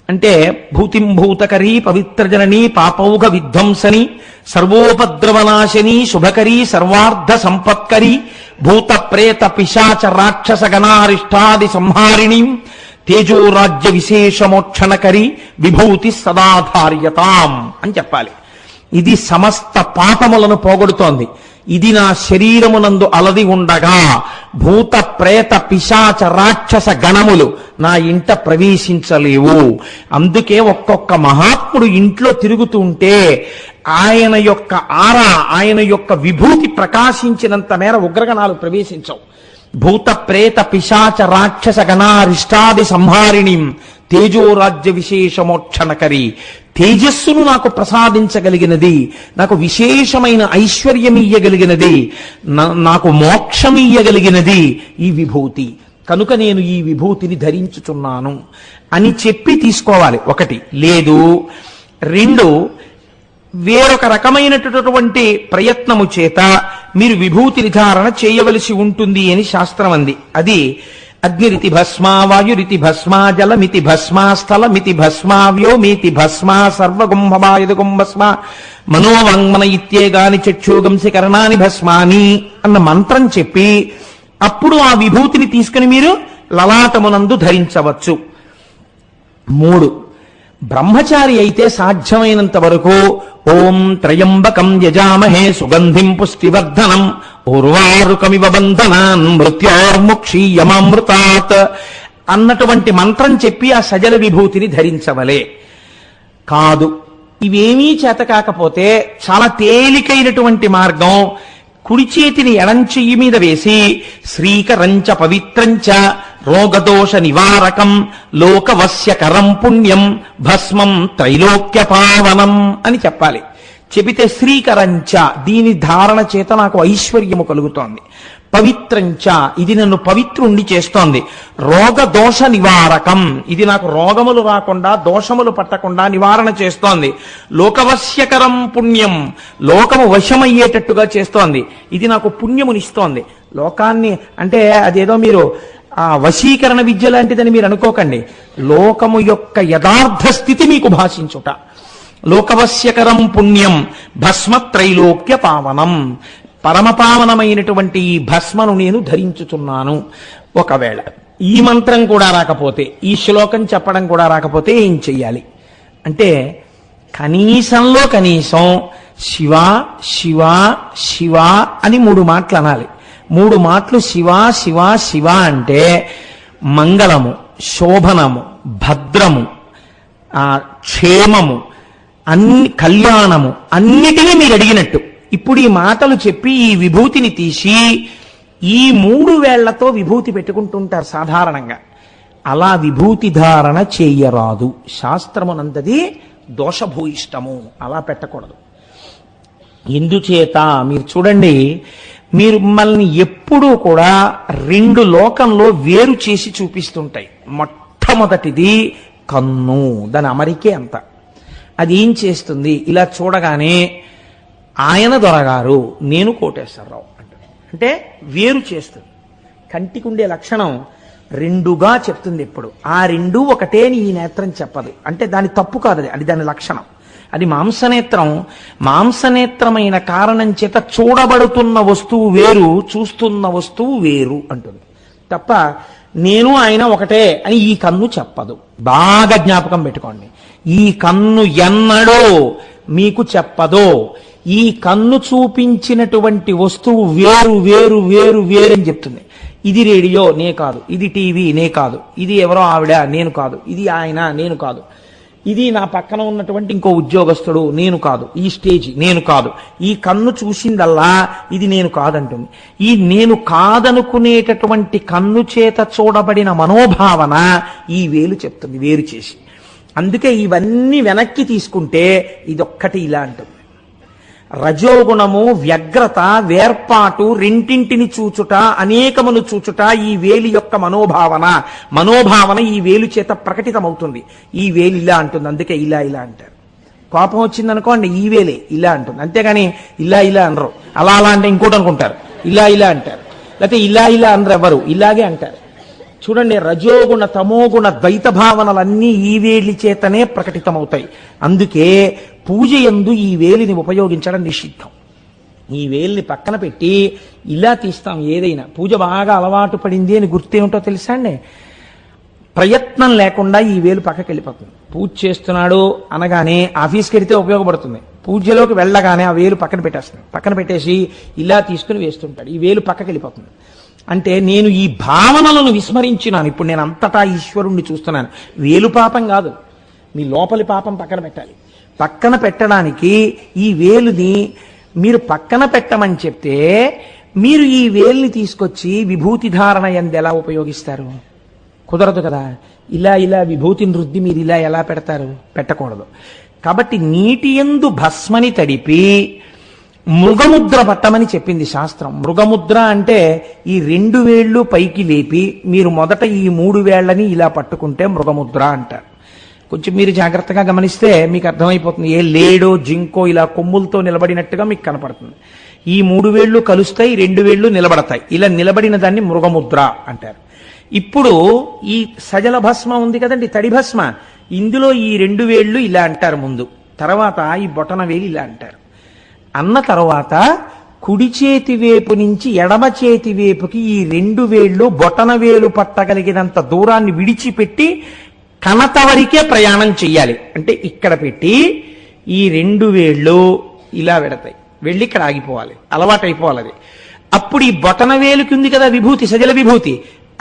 అంటే, భూతిం భూతకరీ పవిత్రజననీ పాపౌఘ విధ్వంసని సర్వోపద్రవనాశిని శుభకరీ సర్వార్థ సంపత్కరీ భూత ప్రేత పిశాచ రాక్షస గణారిష్టాది సంహారిణి తేజోరాజ్య విశేషమోక్షణకరి విభూతి సదాధార్యతాం అని చెప్పాలి. ఇది సమస్త పాపములను పోగొడుతోంది. ఇది నా శరీరమునందు అలది ఉండగా భూత ప్రేత పిశాచ రాక్షస గణములు నా ఇంట ప్రవేశించలేవు. అందుకే ఒక్కొక్క మహాత్ముడు ఇంట్లో తిరుగుతూ ఉంటే ఆయన యొక్క ఆరా, ఆయన యొక్క విభూతి ప్రకాశించినంత మేర ఉగ్రగణాలు ప్రవేశించవు. భూత ప్రేత పిశాచ రాక్షస గణారిష్టాది సంహారిణి తేజోరాజ్య విశేషమోక్షణకరి, తేజస్సును నాకు ప్రసాదించగలిగినది, నాకు విశేషమైన ఐశ్వర్యం ఇయ్యగలిగినది, నాకు మోక్షం ఇయ్యగలిగినది ఈ విభూతి. కనుక నేను ఈ విభూతిని ధరించుచున్నాను అని చెప్పి తీసుకోవాలి. ఒకటి. లేదు, 2, వేరొక రకమైనటువంటి ప్రయత్నము చేత మీరు విభూతి నిర్ధారణ చేయవలసి ఉంటుంది అని శాస్త్రం అంది. అది అగ్నిరితి భస్మా వాయురితి భస్మా జలమితి భస్మా స్థలమితి భస్మా వ్యోమితి భస్మా సర్వగుంభమాయుధగుం భస్మా మనోవాంగ్మన ఇత్యేగాని చక్షుగంసి కరణాని భస్మాని అన్న మంత్రం చెప్పి అప్పుడు ఆ విభూతిని తీసుకుని మీరు లలాటమునందు ధరించవచ్చు. 3, బ్రహ్మచారి అయితే సాధ్యమైనంత వరకు ఓం త్రయంబకం యజామహే సుగంధిం పుష్టివర్ధనం ఉర్వారుకమివ బంధనాన్ మృత్యోర్ముక్షీయమామృతాత్ అన్నటువంటి మంత్రం చెప్పి ఆ సజల విభూతిని ధరించవలే. కాదు, ఇవేమీ చేత కాకపోతే చాలా తేలికైనటువంటి మార్గం, కుడి చేతిని ఎడం చెయ్యి మీద వేసి శ్రీకరంచ పవిత్రంచ రోగదోష నివారకం లోకవస్యకరం పుణ్యం భస్మం త్రైలోక్య పావనం అని చెప్పాలి. చెబితే శ్రీకరంచ, దీని ధారణ చేత నాకు ఐశ్వర్యము కలుగుతోంది. పవిత్రంచ, ఇది నన్ను పవిత్రుణ్ణి చేస్తోంది. రోగదోష నివారకం, ఇది నాకు రోగములు రాకుండా దోషములు పట్టకుండా నివారణ చేస్తోంది. లోకవశ్యకరం పుణ్యం, లోకము వశమయ్యేటట్టుగా చేస్తోంది. ఇది నాకు పుణ్యమునిస్తోంది. లోకాన్ని అంటే అదేదో మీరు ఆ వశీకరణ విద్య లాంటిదని మీరు అనుకోకండి. లోకము యొక్క యథార్థ స్థితి మీకు భాషించుట. లోకవశ్యకరం పుణ్యం భస్మత్రైలోక్య పావనం, పరమపావనమైనటువంటి ఈ భస్మను నేను ధరించుచున్నాను. ఒకవేళ ఈ మంత్రం కూడా రాకపోతే, ఈ శ్లోకం చెప్పడం కూడా రాకపోతే ఏం చెయ్యాలి అంటే, కనీసంలో కనీసం శివ శివ శివ అని 3 మాటలు అనాలి. 3 మాటలు శివ శివ శివ అంటే మంగళము, శోభనము, భద్రము, క్షేమము, కళ్యాణము అన్నిటినీ మీరు అడిగినట్టు. ఇప్పుడు ఈ మాటలు చెప్పి ఈ విభూతిని తీసి ఈ 3 వేళ్లతో విభూతి పెట్టుకుంటుంటారు సాధారణంగా. అలా విభూతి ధారణ చేయరాదు. శాస్త్రమునందది దోషభూయిష్టము, అలా పెట్టకూడదు. ఎందుచేత మీరు చూడండి, మీరు మిమ్మల్ని ఎప్పుడూ కూడా 2 లోకంలో వేరు చేసి చూపిస్తుంటాయి. మొట్టమొదటిది కన్ను, దాని అమరికే అంత. అది ఏం చేస్తుంది, ఇలా చూడగానే ఆయన దొరగారు, నేను కోటేశ్వరరావు అంటే వేరు చేస్తుంది. కంటికి ఉండే లక్షణం 2గా చెప్తుంది ఎప్పుడు. ఆ 2 ఒకటే ఈ నేత్రం చెప్పదు. అంటే దాని తప్పు కాదు, అది దాని లక్షణం. అది మాంసనేత్రం. మాంసనేత్రమైన కారణం చేత చూడబడుతున్న వస్తువు వేరు, చూస్తున్న వస్తువు వేరు అంటుంది తప్ప నేను ఆయన ఒకటే అని ఈ కన్ను చెప్పదు. బాగా జ్ఞాపకం పెట్టుకోండి, ఈ కన్ను ఎన్నడో మీకు చెప్పదో. ఈ కన్ను చూపించినటువంటి వస్తువు వేరు వేరు వేరు వేరు అని చెప్తుంది. ఇది రేడియో నే కాదు, ఇది టీవీ నే కాదు, ఇది ఎవరో ఆవిడ నేను కాదు, ఇది ఆయన నేను కాదు, ఇది నా పక్కన ఉన్నటువంటి ఇంకో ఉద్యోగస్తుడు నేను కాదు, ఈ స్టేజ్ నేను కాదు. ఈ కన్ను చూసిందల్లా ఇది నేను కాదంటుంది. ఈ నేను కాదనుకునేటటువంటి కన్ను చేత చూడబడిన మనోభావన ఈ వేలు చెప్తుంది వేరు చేసి. అందుకే ఇవన్నీ వెనక్కి తీసుకుంటే ఇదొక్కటి ఇలా అంటుంది. రజోగుణము, వ్యగ్రత, వేర్పాటు, రెంటింటిని చూచుట, అనేకమును చూచుట ఈ వేలి యొక్క మనోభావన ఈ వేలు చేత ప్రకటితమవుతుంది. ఈ వేలు ఇలా అంటుంది, అందుకే ఇలా ఇలా అంటారు. కోపం వచ్చిందనుకోండి ఈ వేలే ఇలా అంటుంది, అంతేగాని ఇలా ఇలా అనరు. అలా అలా అంటే ఇంకోటి అనుకుంటారు, ఇలా ఇలా అంటారు. లేకపోతే ఇలా ఇలా అనరు, ఎవరు ఇలాగే అంటారు. చూడండి, రజోగుణ తమోగుణ ద్వైత భావనలన్నీ ఈ వేలి చేతనే ప్రకటితమవుతాయి. అందుకే పూజ యందు ఈ వేలిని ఉపయోగించడం నిషిద్ధం. ఈ వేలిని పక్కన పెట్టి ఇలా తీస్తాం ఏదైనా. పూజ బాగా అలవాటు పడింది అని గుర్తేమిటో తెలుసా అండి? ప్రయత్నం లేకుండా ఈ వేలు పక్కకి వెళ్ళిపోతుంది. పూజ చేస్తున్నాడు అనగానే ఆఫీస్కి వెడితే ఉపయోగపడుతుంది. పూజలోకి వెళ్ళగానే ఆ వేలు పక్కన పెట్టేస్తుంది. పక్కన పెట్టేసి ఇలా తీసుకుని వేస్తుంటాడు. ఈ వేలు పక్కకి వెళ్ళిపోతుంది. అంటే నేను ఈ భావనలను విస్మరించినాను. ఇప్పుడు నేను అంతటా ఈశ్వరుణ్ణి చూస్తున్నాను. వేలు పాపం కాదు, మీ లోపలి పాపం పక్కన పెట్టాలి. పక్కన పెట్టడానికి ఈ వేలుని మీరు పక్కన పెట్టమని చెప్తే మీరు ఈ వేలుని తీసుకొచ్చి విభూతి ధారణ యందు ఎలా ఉపయోగిస్తారు? కుదరదు కదా. ఇలా ఇలా విభూతిని రుద్ది మీరు ఇలా ఎలా పెడతారు? పెట్టకూడదు. కాబట్టి నీటి యందు భస్మని తడిపి మృగముద్ర పట్టమని చెప్పింది శాస్త్రం. మృగముద్ర అంటే ఈ 2 వేళ్లు పైకి లేపి మీరు మొదట ఈ 3 వేళ్లని ఇలా పట్టుకుంటే మృగముద్ర అంటారు. కొంచెం మీరు జాగ్రత్తగా గమనిస్తే మీకు అర్థమైపోతుంది. ఏ లేడో జింకో ఇలా కొమ్ములతో నిలబడినట్టుగా మీకు కనపడుతుంది. ఈ 3 వేళ్లు కలుస్తాయి, 2 వేళ్లు నిలబడతాయి. ఇలా నిలబడిన దాన్ని మృగముద్ర అంటారు. ఇప్పుడు ఈ సజల భస్మ ఉంది కదండి, తడి భస్మ, ఇందులో ఈ 2 వేళ్లు ఇలా అంటారు ముందు, తర్వాత ఈ బొటన వేలు ఇలా అంటారు. అన్న తర్వాత కుడి చేతి వేపు నుంచి ఎడమ చేతి వేపుకి ఈ 2 వేళ్లు బొటన వేలు పట్టగలిగినంత దూరాన్ని విడిచిపెట్టి కనత వరకే ప్రయాణం చెయ్యాలి. అంటే ఇక్కడ పెట్టి ఈ 2 వేళ్లు ఇలా వెడతాయి, వెళ్ళి ఇక్కడ ఆగిపోవాలి, అలవాటు అయిపోవాలి అది. అప్పుడు ఈ బొటన వేలుకి ఉంది కదా విభూతి, సజల విభూతి,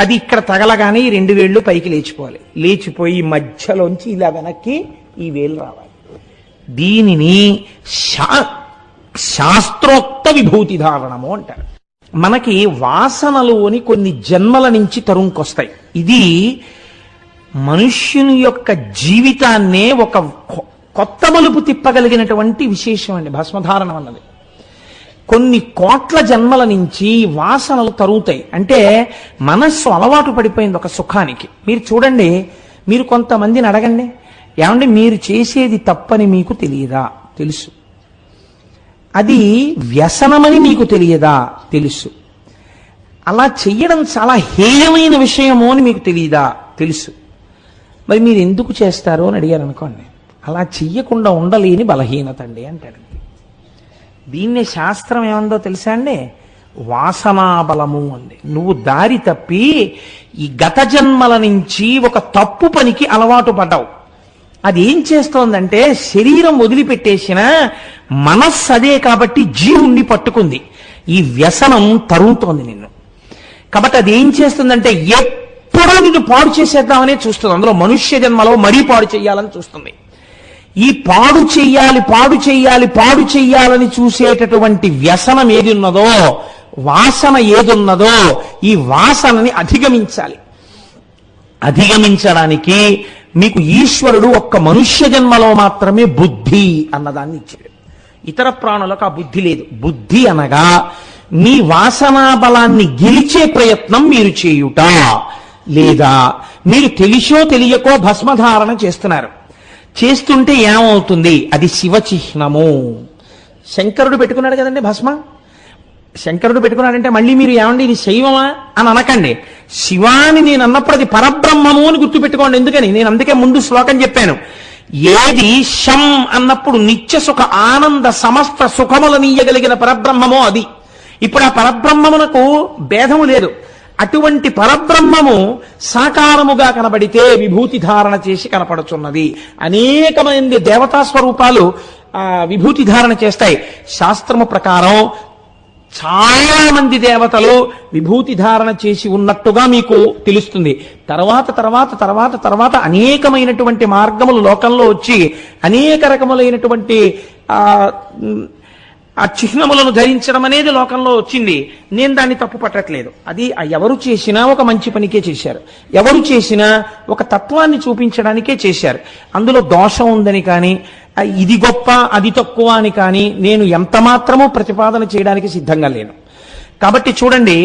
అది ఇక్కడ తగలగానే ఈ 2 వేళ్లు పైకి లేచిపోవాలి. లేచిపోయి మధ్యలోంచి ఇలా వెనక్కి ఈ వేలు రావాలి. దీనిని శాస్త్రోక్త విభూతి ధారణము అంటారు. మనకి వాసనలు అని కొన్ని జన్మల నుంచి తరుంకొస్తాయి. ఇది మనుష్యుని యొక్క జీవితాన్నే ఒక కొత్త మలుపు తిప్పగలిగినటువంటి విశేషం అండి భస్మధారణం అన్నది. కొన్ని కోట్ల జన్మల నుంచి వాసనలు తరుగుతాయి. అంటే మనస్సు అలవాటు పడిపోయింది ఒక సుఖానికి. మీరు చూడండి, మీరు కొంతమందిని అడగండి, ఏమంటే మీరు చేసేది తప్పని మీకు తెలియదా? తెలుసు. అది వ్యసనమని మీకు తెలియదా? తెలుసు. అలా చెయ్యడం చాలా హేయమైన విషయము అని మీకు తెలియదా? తెలుసు. మరి మీరు ఎందుకు చేస్తారు అని అడిగారు అనుకోండి, అలా చెయ్యకుండా ఉండలేని బలహీనత అండి అంటాడు. దీన్నే శాస్త్రం ఏమందో తెలుసా అండి? వాసనాబలము అంది. నువ్వు దారి తప్పి ఈ గత జన్మల నుంచి ఒక తప్పు పనికి అలవాటు పడ్డావు. అది ఏం చేస్తోందంటే శరీరం వదిలిపెట్టేసిన మనస్సు అదే కాబట్టి జీవుణ్ణి పట్టుకుంది. ఈ వ్యసనం తరుగుతోంది నిన్ను. కాబట్టి అది ఏం చేస్తుందంటే ఎప్పుడూ నిన్ను పాడు చేసేద్దామనే చూస్తుంది. అందులో మనుష్య జన్మలో మరీ పాడు చేయాలని చూస్తుంది. ఈ పాడు చెయ్యాలి పాడు చెయ్యాలి పాడు చెయ్యాలని చూసేటటువంటి వ్యసనం ఏది ఉన్నదో, వాసన ఏదున్నదో, ఈ వాసనని అధిగమించాలి. అధిగమించడానికి మీకు ఈశ్వరుడు ఒక్క మనుష్య జన్మలో మాత్రమే బుద్ధి అన్నదాన్ని ఇచ్చాడు. ఇతర ప్రాణులకు ఆ బుద్ధి లేదు. బుద్ధి అనగా మీ వాసనా బలాన్ని గెలిచే ప్రయత్నం మీరు చేయుట, లేదా మీరు తెలిసో తెలియకో భస్మధారణ చేస్తున్నారు. చేస్తుంటే ఏమవుతుంది? అది శివచిహ్నము. శంకరుడు పెట్టుకున్నాడు కదండి భస్మ. శంకరుడు పెట్టుకున్నాడంటే మళ్ళీ మీరు ఏమండి ఇది శైవమా అని అనకండి. శివాని నేను అన్నప్పుడు అది పరబ్రహ్మము అని గుర్తుపెట్టుకోండి. ఎందుకని నేను అందుకే ముందు శ్లోకం చెప్పాను. ఏది శం అన్నప్పుడు నిత్య సుఖ ఆనంద సమస్త సుఖములనీయగలిగిన పరబ్రహ్మమో అది. ఇప్పుడు ఆ పరబ్రహ్మమునకు భేదము లేదు. అటువంటి పరబ్రహ్మము సాకారముగా కనబడితే విభూతి ధారణ చేసి కనపడుచున్నది. అనేకమంది దేవతా స్వరూపాలు విభూతి ధారణ చేస్తాయి. శాస్త్రము ప్రకారం చాలా మంది దేవతలు విభూతి ధారణ చేసి ఉన్నట్టుగా మీకు తెలుస్తుంది. తర్వాత అనేకమైనటువంటి మార్గములు లోకంలో వచ్చి అనేక రకములైనటువంటి ఆ చిహ్నములను ధరించడం అనేది లోకంలో వచ్చింది. నేను దాన్ని తప్పు పట్టట్లేదు. అది ఎవరు చేసినా ఒక మంచి పనికే చేశారు, ఎవరు చేసినా ఒక తత్వాన్ని చూపించడానికే చేశారు. అందులో దోషం ఉందని కానీ ఇది గొప్ప అది తక్కువ అని కానీ నేను ఎంత మాత్రమూ ప్రతిపాదన చేయడానికి సిద్ధంగా లేను. కాబట్టి చూడండి,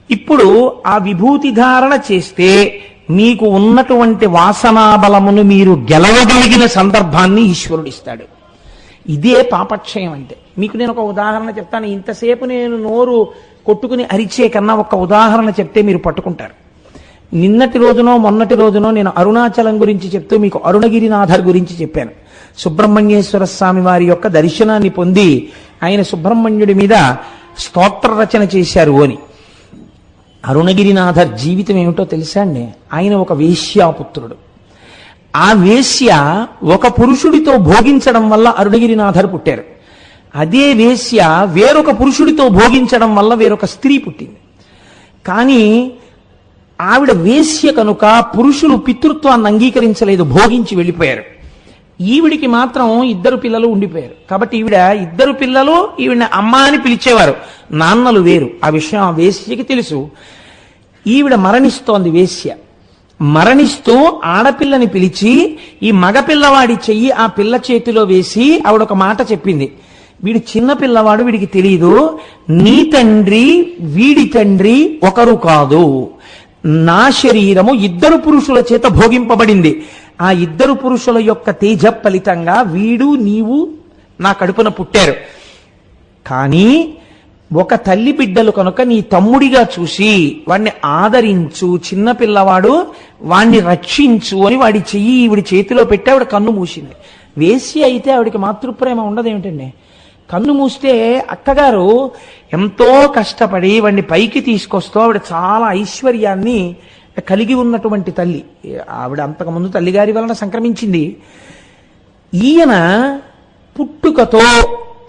ఇప్పుడు ఆ విభూతి ధారణ చేస్తే మీకు ఉన్నటువంటి వాసనాబలమును మీరు గెలవగలిగిన సందర్భాన్ని ఈశ్వరుడిస్తాడు. ఇదే పాపక్షయం అంటే. మీకు నేను ఒక ఉదాహరణ చెప్తాను. ఇంతసేపు నేను నోరు కొట్టుకుని అరిచే కన్నా ఒక ఉదాహరణ చెప్తే మీరు పట్టుకుంటారు. నిన్నటి రోజునో మొన్నటి రోజునో నేను అరుణాచలం గురించి చెప్తూ మీకు అరుణగిరినాథర్ గురించి చెప్పాను. సుబ్రహ్మణ్యేశ్వర స్వామి వారి యొక్క దర్శనాన్ని పొంది ఆయన సుబ్రహ్మణ్యుడి మీద స్తోత్ర రచన చేశారు అని. అరుణగిరినాథర్ జీవితం ఏమిటో తెలుసా అండి? ఆయన ఒక వేశ్యాపుత్రుడు. ఆ వేశ్య ఒక పురుషుడితో భోగించడం వల్ల అరుణగిరినాథర్ పుట్టారు. అదే వేశ్య వేరొక పురుషుడితో భోగించడం వల్ల వేరొక స్త్రీ పుట్టింది. కానీ ఆవిడ వేశ్య కనుక పురుషులు పితృత్వాన్ని అంగీకరించలేదు, భోగించి వెళ్ళిపోయారు. ఈవిడికి మాత్రం 2 పిల్లలు ఉండిపోయారు. కాబట్టి ఇద్దరు పిల్లలు ఈవిడ అమ్మ అని పిలిచేవారు, నాన్నలు వేరు. ఆ విషయం ఆ వేశ్యకి తెలుసు. ఈవిడ మరణిస్తోంది. వేశ్య మరణిస్తూ ఆడపిల్లని పిలిచి ఈ మగపిల్లవాడి చెయ్యి ఆ పిల్ల చేతిలో వేసి ఆవిడ ఒక మాట చెప్పింది. వీడు చిన్న పిల్లవాడు, వీడికి తెలియదు, నీ తండ్రి వీడి తండ్రి ఒకరు కాదు, నా శరీరము 2 పురుషుల చేత భోగింపబడింది. ఆ 2 పురుషుల యొక్క తేజ ఫలితంగా వీడు నీవు నా కడుపున పుట్టారు. కానీ ఒక తల్లి బిడ్డలు కనుక నీ తమ్ముడిగా చూసి వాడిని ఆదరించు, చిన్నపిల్లవాడు వాణ్ణి రక్షించు అని వాడి చెయ్యి ఈవిడి చేతిలో పెట్టి ఆవిడ కన్ను మూసింది. వేసి అయితే ఆవిడికి మాతృప్రేమ ఉండదేమిటండి? కన్ను మూస్తే అక్కగారు ఎంతో కష్టపడి వాడిని పైకి తీసుకొస్తూ ఆవిడ చాలా ఐశ్వర్యాన్ని కలిగి ఉన్నటువంటి తల్లి. ఆవిడ అంతకుముందు తల్లిగారి వలన సంక్రమించింది. ఈయన పుట్టుకతో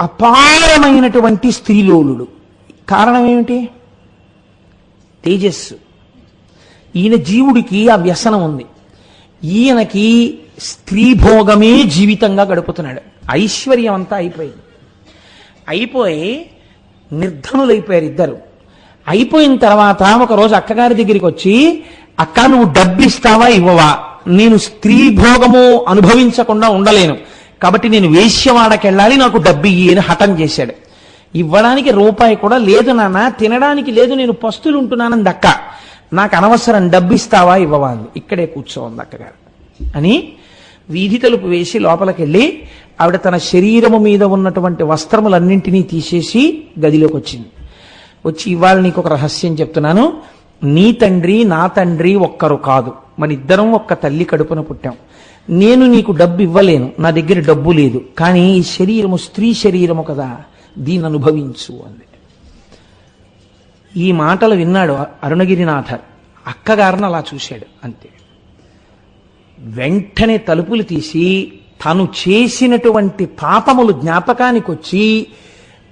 అపారమైనటువంటి స్త్రీలోలుడు. కారణం ఏమిటి? తేజస్సు. ఈయన జీవుడికి ఆ వ్యసనం ఉంది. ఈయనకి స్త్రీభోగమే జీవితంగా గడుపుతున్నాడు. ఐశ్వర్యం అంతా అయిపోయి నిర్ధనులైపోయారు ఇద్దరు. అయిపోయిన తర్వాత ఒకరోజు అక్కగారి దగ్గరికి వచ్చి, అక్క నువ్వు డబ్బు ఇస్తావా ఇవ్వవా? నేను స్త్రీ భోగము అనుభవించకుండా ఉండలేను, కాబట్టి నేను వేశ్యవాడకి వెళ్ళాలి, నాకు డబ్బు ఇయ్యి అని హఠం చేశాడు. ఇవ్వడానికి రూపాయి కూడా లేదు నాన్న, తినడానికి లేదు, నేను పస్తులు ఉంటున్నానని దక్క, నాకు అనవసరం, డబ్బు ఇస్తావా ఇవ్వవా అని. ఇక్కడే కూర్చోంది అక్కగారు అని వీధి తలుపు వేసి లోపలికెళ్ళి ఆవిడ తన శరీరము మీద ఉన్నటువంటి వస్త్రములన్నింటినీ తీసేసి గదిలోకి వచ్చింది. వచ్చి, ఇవాళ నీకు ఒక రహస్యం చెప్తున్నాను, నీ తండ్రి నా తండ్రి ఒక్కరు కాదు, మన ఇద్దరం ఒక్క తల్లి కడుపున పుట్టాం. నేను నీకు డబ్బు ఇవ్వలేను, నా దగ్గర డబ్బు లేదు, కానీ ఈ శరీరము స్త్రీ శరీరము కదా, దీన్ని అనుభవించు అంది. ఈ మాటలు విన్నాడు అరుణగిరినాథర్. అక్కగారిని అలా చూశాడు అంతే. వెంటనే తలుపులు తీసి తను చేసినటువంటి పాపములు జ్ఞాపకానికి వచ్చి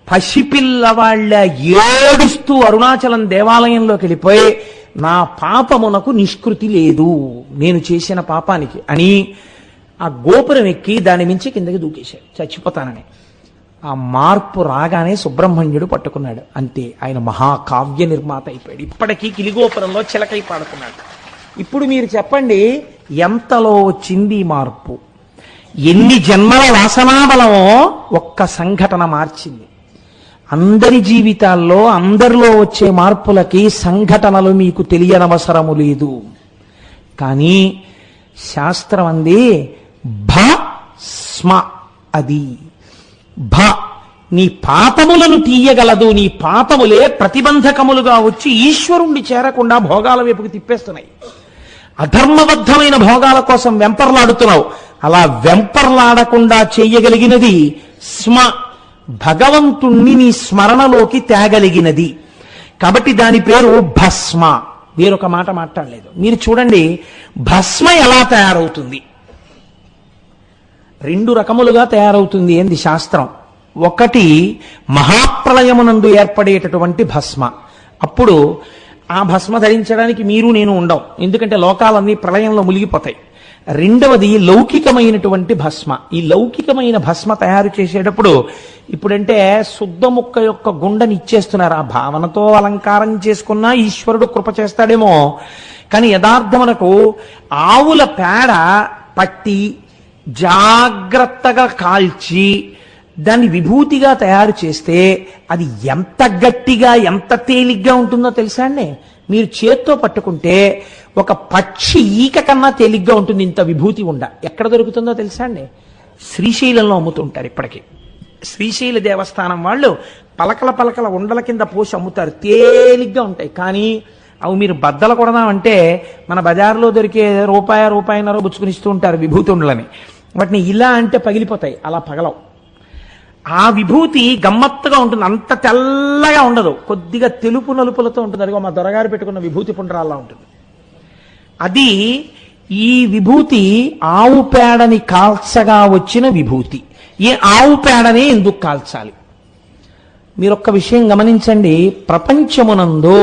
పసిపిల్లవాళ్ళ ఏడుస్తూ అరుణాచలం దేవాలయంలోకి వెళ్ళిపోయి, నా పాపమునకు నిష్కృతి లేదు, నేను చేసిన పాపానికి అని ఆ గోపురం ఎక్కి దాని మించి కిందకి దూకేశాడు చచ్చిపోతానని. ఆ మార్పు రాగానే సుబ్రహ్మణ్యుడు పట్టుకున్నాడు. అంతే, ఆయన మహాకావ్య నిర్మాత అయిపోయాడు. ఇప్పటికీ కిలిగోపురంలో చిలకై పాడుతున్నాడు. ఇప్పుడు మీరు చెప్పండి, ఎంతలో వచ్చింది మార్పు? ఎన్ని జన్మల వాసనాబలమో ఒక్క సంఘటన మార్చింది. అందరి జీవితాల్లో అందరిలో వచ్చే మార్పులకి సంఘటనలు మీకు తెలియనవసరము లేదు. కానీ శాస్త్రం అంది స్మ, అది నీ పాపములను తీయగలదు. నీ పాపములే ప్రతిబంధకములుగా వచ్చి ఈశ్వరుణ్ణి చేరకుండా భోగాల వైపుకి తిప్పేస్తున్నాయి. అధర్మబద్ధమైన భోగాల కోసం వెంపర్లాడుతున్నావు. అలా వెంపర్లాడకుండా చేయగలిగినది స్మ, భగవంతుణ్ణి నీ స్మరణలోకి తేగలిగినది. కాబట్టి దాని పేరు భస్మ. వేరొక మాట మాట్లాడలేదు. మీరు చూడండి, భస్మ ఎలా తయారవుతుంది? రెండు రకములుగా తయారవుతుంది ఏంది శాస్త్రం. ఒకటి మహాప్రళయమునందు ఏర్పడేటటువంటి భస్మ. అప్పుడు ఆ భస్మ ధరించడానికి మీరు నేను ఉండం, ఎందుకంటే లోకాలన్నీ ప్రళయంలో మునిగిపోతాయి. రెండవది లౌకికమైనటువంటి భస్మ. ఈ లౌకికమైన భస్మ తయారు చేసేటప్పుడు ఇప్పుడంటే శుద్ధ ముక్క యొక్క గుండని ఇచ్చేస్తున్నారు. ఆ భావనతో అలంకారం చేసుకున్నా ఈశ్వరుడు కృప చేస్తాడేమో, కానీ యథార్థమునకు ఆవుల పేడ పట్టి జాగ్రత్తగా కాల్చి దాన్ని విభూతిగా తయారు చేస్తే అది ఎంత గట్టిగా ఎంత తేలిగ్గా ఉంటుందో తెలుసా అండి? మీరు చేత్తో పట్టుకుంటే ఒక పక్షి ఈక కన్నా తేలిగ్గా ఉంటుంది ఇంత విభూతి ఉండ. ఎక్కడ దొరుకుతుందో తెలుసా అండి? శ్రీశైలంలో అమ్ముతుంటారు ఇప్పటికీ. శ్రీశైల దేవస్థానం వాళ్ళు పలకల పలకల ఉండల కింద పోసి అమ్ముతారు, తేలిగ్గా ఉంటాయి. కానీ అవి మీరు బద్దలు కొడదామంటే మన బజార్లో దొరికే రూపాయన్నర బుచ్చుకుని ఇస్తూ ఉంటారు విభూతి ఉండలని. వాటిని ఇలా అంటే పగిలిపోతాయి, అలా పగలవు. ఆ విభూతి గమ్మత్తుగా ఉంటుంది, అంత తెల్లగా ఉండదు, కొద్దిగా తెలుపు నలుపులతో ఉంటుంది. అదిగో మా దొరగారు పెట్టుకున్న విభూతి పుండ్రాల్లా ఉంటుంది. అది ఈ విభూతి ఆవు పేడని కాల్చగా వచ్చిన విభూతి. ఈ ఆవు పేడనే ఎందుకు కాల్చాలి? మీరొక్క విషయం గమనించండి. ప్రపంచమునందు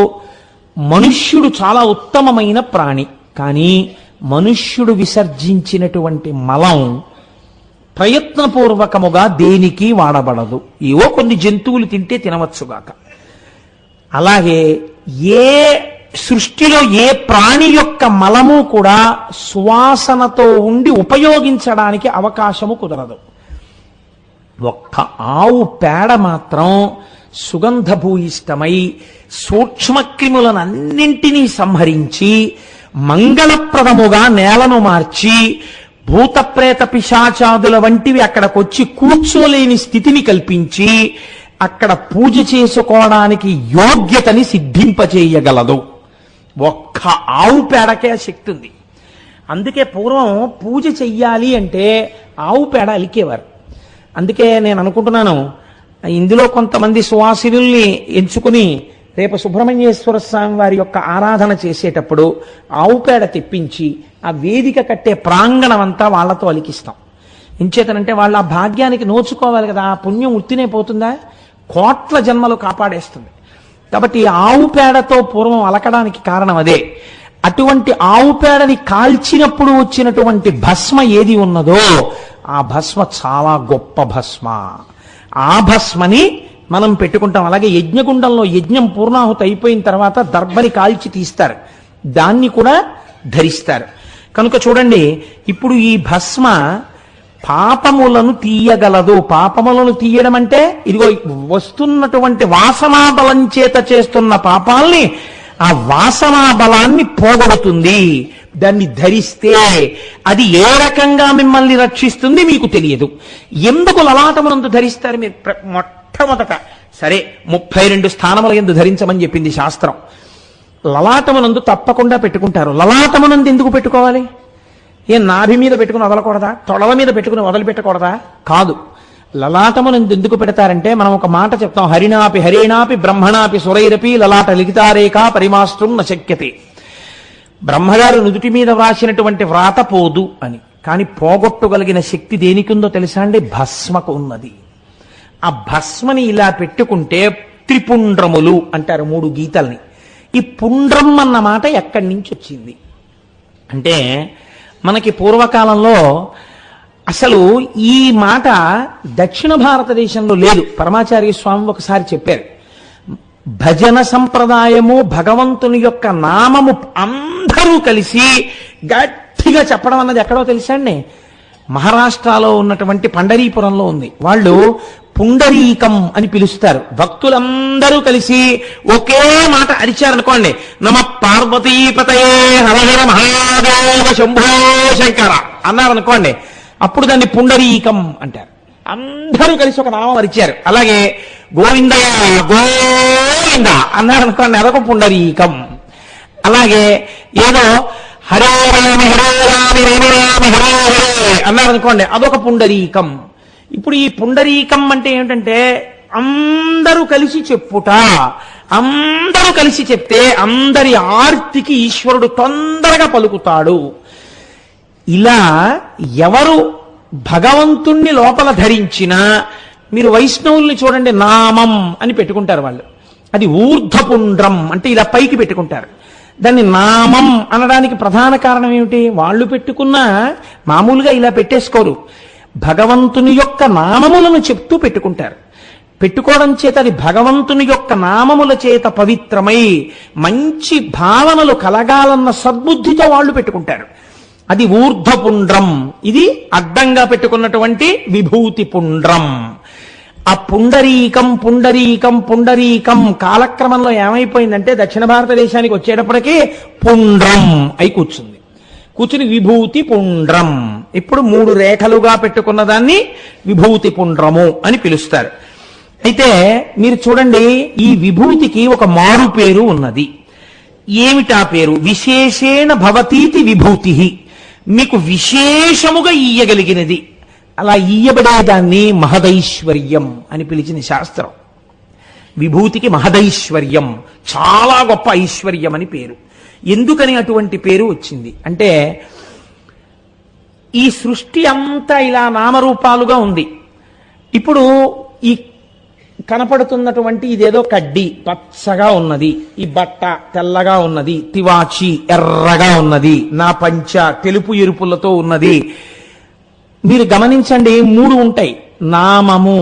మనుష్యుడు చాలా ఉత్తమమైన ప్రాణి, కానీ మనుష్యుడు విసర్జించినటువంటి మలం ప్రయత్నపూర్వకముగా దేనికి వాడబడదు. ఏవో కొన్ని జంతువులు తింటే తినవచ్చుగాక. అలాగే ఏ సృష్టిలో ఏ ప్రాణి యొక్క మలము కూడా సువాసనతో ఉండి ఉపయోగించడానికి అవకాశము కుదరదు. ఒక్క ఆవు పేడ మాత్రం సుగంధభూయిష్టమై సూక్ష్మక్రిములనన్నింటినీ సంహరించి మంగళప్రదముగా నేలను మార్చి భూతప్రేత పిశాచాదుల వంటివి అక్కడికొచ్చి కూర్చోలేని స్థితిని కల్పించి అక్కడ పూజ చేసుకోవడానికి యోగ్యతని సిద్ధింపచేయగలదు. ఒక్క ఆవు పేడకే శక్తి ఉంది. అందుకే పూర్వం పూజ చెయ్యాలి అంటే ఆవు పేడ అలికేవారు. అందుకే నేను అనుకుంటున్నాను, ఇందులో కొంతమంది సువాసినుల్ని ఎంచుకుని రేపు సుబ్రహ్మణ్యేశ్వర స్వామి వారి యొక్క ఆరాధన చేసేటప్పుడు ఆవు పేడ తెప్పించి ఆ వేదిక కట్టే ప్రాంగణం అంతా వాళ్లతో అలికిస్తాం. ఎంచేతనంటే వాళ్ళ ఆ భాగ్యానికి నోచుకోవాలి కదా. ఆ పుణ్యం ఉత్తినే పోతుందా? కోట్ల జన్మలు కాపాడేస్తుంది. కాబట్టి ఆవు పేడతో పూర్వం అలకడానికి కారణం అదే. అటువంటి ఆవు పేడని కాల్చినప్పుడు వచ్చినటువంటి భస్మ ఏది ఉన్నదో ఆ భస్మ చాలా గొప్ప భస్మ. ఆ భస్మని మనం పెట్టుకుంటాం. అలాగే యజ్ఞగుండంలో యజ్ఞం పూర్ణాహుతి అయిపోయిన తర్వాత దర్భని కాల్చి తీస్తారు, దాన్ని కూడా ధరిస్తారు. కనుక చూడండి, ఇప్పుడు ఈ భస్మ పాపములను తీయగలదు. పాపములను తీయడం అంటే ఇదిగో వస్తున్నటువంటి వాసనా బలం చేత చేస్తున్న పాపాల్ని ఆ వాసనా బలాన్ని పోగొడుతుంది. దాన్ని ధరిస్తే అది ఏ రకంగా మిమ్మల్ని రక్షిస్తుంది మీకు తెలియదు. ఎందుకు లలాటమునందు ధరిస్తారు? మీరు మొట్టమొదట సరే 32 స్థానముల యందు ధరించమని చెప్పింది శాస్త్రం. లలాటమునందు తప్పకుండా పెట్టుకుంటారు. లలాటమునందు ఎందుకు పెట్టుకోవాలి? ఏ నాభి మీద పెట్టుకుని వదలకూడదా? తొడల మీద పెట్టుకుని వదిలిపెట్టకూడదా? కాదు. లలాటమునందు ఎందుకు పెడతారంటే మనం ఒక మాట చెప్తాం, హరిణాపి హరేణాపి బ్రహ్మణాపి సురైరపి లలాట లిఖితారేఖా పరిమాస్త్రం న శక్యతే. బ్రహ్మగారు నుదుటి మీద వ్రాసినటువంటి వ్రాత పోదు అని. కానీ పోగొట్టగలిగిన శక్తి దేనికిందో తెలుసా అండి? భస్మకు ఉన్నది. ఆ భస్మని ఇలా పెట్టుకుంటే త్రిపుండ్రములు అంటారు 3 గీతల్ని. ఈ పుండ్రం అన్న మాట ఎక్కడి నుంచి వచ్చింది అంటే, మనకి పూర్వకాలంలో అసలు ఈ మాట దక్షిణ భారతదేశంలో లేదు. పరమాచార్య స్వామి ఒకసారి చెప్పారు, భజన సంప్రదాయము భగవంతుని యొక్క నామము అందరూ కలిసి గట్టిగా చెప్పడం అన్నది ఎక్కడో తెలుసా అండి? మహారాష్ట్రలో ఉన్నటువంటి పండరీపురంలో ఉంది. వాళ్ళు పుండరీకం అని పిలుస్తారు. భక్తులందరూ కలిసి ఒకే మాట అరిచారనుకోండి, నమ పార్వతీపతయే హరహర మహాదేవ శంభో శంకర అన్నారనుకోండి, అప్పుడు దాన్ని పుండరీకం అంటారు. అందరూ కలిసి ఒక నామం అరిచారు. అలాగే గోవింద గోవింద అన్నారనుకోండి, అదొక పుండరీకం. అలాగే ఏదో హరే రామి హరే రామి రామ రామి హరే హరే అన్నారు అనుకోండి, అదొక పుండరీకం. ఇప్పుడు ఈ పుండరీకం అంటే ఏమిటంటే అందరూ కలిసి చెప్పుట. అందరూ కలిసి చెప్తే అందరి ఆర్తికి ఈశ్వరుడు తొందరగా పలుకుతాడు. ఇలా ఎవరు భగవంతుణ్ణి లోపల ధరించినా, మీరు వైష్ణవుల్ని చూడండి, నామం అని పెట్టుకుంటారు వాళ్ళు. అది ఊర్ధ్వపుండ్రం అంటే ఇలా పైకి పెట్టుకుంటారు. దాన్ని నామం అనడానికి ప్రధాన కారణం ఏమిటి? వాళ్ళు పెట్టుకున్న మామూలుగా ఇలా పెట్టేసుకోరు, భగవంతుని యొక్క నామములను చెప్తూ పెట్టుకుంటారు. పెట్టుకోవడం చేత అది భగవంతుని యొక్క నామముల చేత పవిత్రమై మంచి భావనలు కలగాలన్న సద్బుద్ధితో వాళ్ళు పెట్టుకుంటారు. అది ఊర్ధ్వపుండ్రం. ఇది అడ్డంగా పెట్టుకున్నటువంటి విభూతి పుండ్రం. ఆ పుండరీకం పుండరీకం పుండరీకం కాలక్రమంలో ఏమైపోయిందంటే దక్షిణ భారతదేశానికి వచ్చేటప్పటికీ పుండ్రం అయి కూర్చుంది. కూర్చుని విభూతి పుండ్రం. ఇప్పుడు 3 రేఖలుగా పెట్టుకున్న దాన్ని విభూతి పుండ్రము అని పిలుస్తారు. అయితే మీరు చూడండి, ఈ విభూతికి ఒక మారు పేరు ఉన్నది. ఏమిటా పేరు? విశేషేణ భవతీతి విభూతి. మీకు విశేషముగా ఇయ్యగలిగినది, అలా ఇయ్యబడేదాన్ని మహదైశ్వర్యం అని పిలిచిన శాస్త్రం. విభూతికి మహదైశ్వర్యం, చాలా గొప్ప ఐశ్వర్యం అని పేరు. ఎందుకని అటువంటి పేరు వచ్చింది అంటే, ఈ సృష్టి అంతా ఇలా నామరూపాలుగా ఉంది. ఇప్పుడు ఈ కనపడుతున్నటువంటి ఇదేదో కడ్డి పచ్చగా ఉన్నది, ఈ బట్ట తెల్లగా ఉన్నది, తివాచి ఎర్రగా ఉన్నది, నా పంచ తెలుపు ఎరుపులతో ఉన్నది. మీరు గమనించండి, 3 ఉంటాయి: నామము,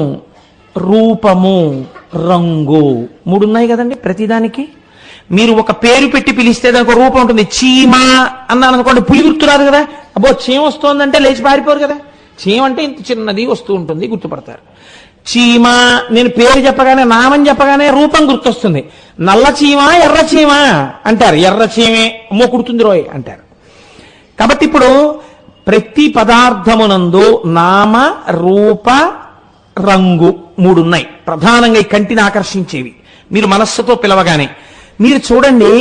రూపము, రంగు. 3 ఉన్నాయి కదండి ప్రతిదానికి. మీరు ఒక పేరు పెట్టి పిలిస్తే దానికి ఒక రూపం ఉంటుంది. చీమ అన్నాను అనుకోండి, పులి గుర్తురాదు కదా. అబ్బో చీమ వస్తోందంటే లేచి పారిపోరు కదా. చీమ అంటే ఇంత చిన్నది వస్తూ ఉంటుంది, గుర్తుపడతారు. చీమ నేను పేరు చెప్పగానే, నామం చెప్పగానే రూపం గుర్తొస్తుంది. నల్ల చీమ ఎర్ర చీమ అంటారు, ఎర్ర చీమే అమ్మో కుడుతుంది రోయ్ అంటారు. కాబట్టి ఇప్పుడు ప్రతి పదార్థమునందు నామ, రూప, రంగు 3 ఉన్నాయి ప్రధానంగా, ఈ కంటిని ఆకర్షించేవి. మీరు మనస్సుతో పిలవగానే మీరు చూడండి,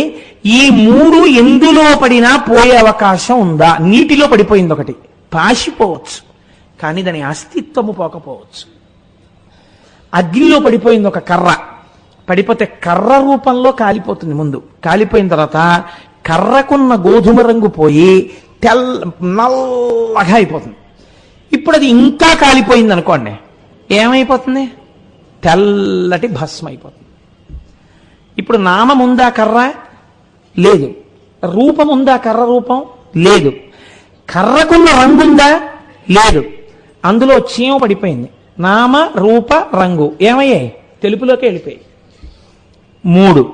ఈ 3 ఎందులో పడినా పోయే అవకాశం ఉందా? నీటిలో పడిపోయింది ఒకటి, పాసిపోవచ్చు, కానీ దాని అస్తిత్వము పోకపోవచ్చు. అగ్నిలో పడిపోయింది ఒక కర్ర, పడిపోతే కర్ర రూపంలో కాలిపోతుంది. ముందు కాలిపోయిన తర్వాత కర్రకున్న గోధుమ రంగు పోయి నల్లగా అయిపోతుంది. ఇప్పుడు అది ఇంకా కాలిపోయింది అనుకోండి, ఏమైపోతుంది? తెల్లటి భస్మ అయిపోతుంది. ఇప్పుడు నామం ఉందా? కర్ర లేదు. రూపం ఉందా? కర్ర రూపం లేదు. కర్రకున్న రంగు ఉందా? లేదు. అందులో చీమ పడిపోయింది. నామ, రూప, రంగు ఏమయ్యాయి? తెలుపులోకి వెళ్ళిపోయాయి. 3.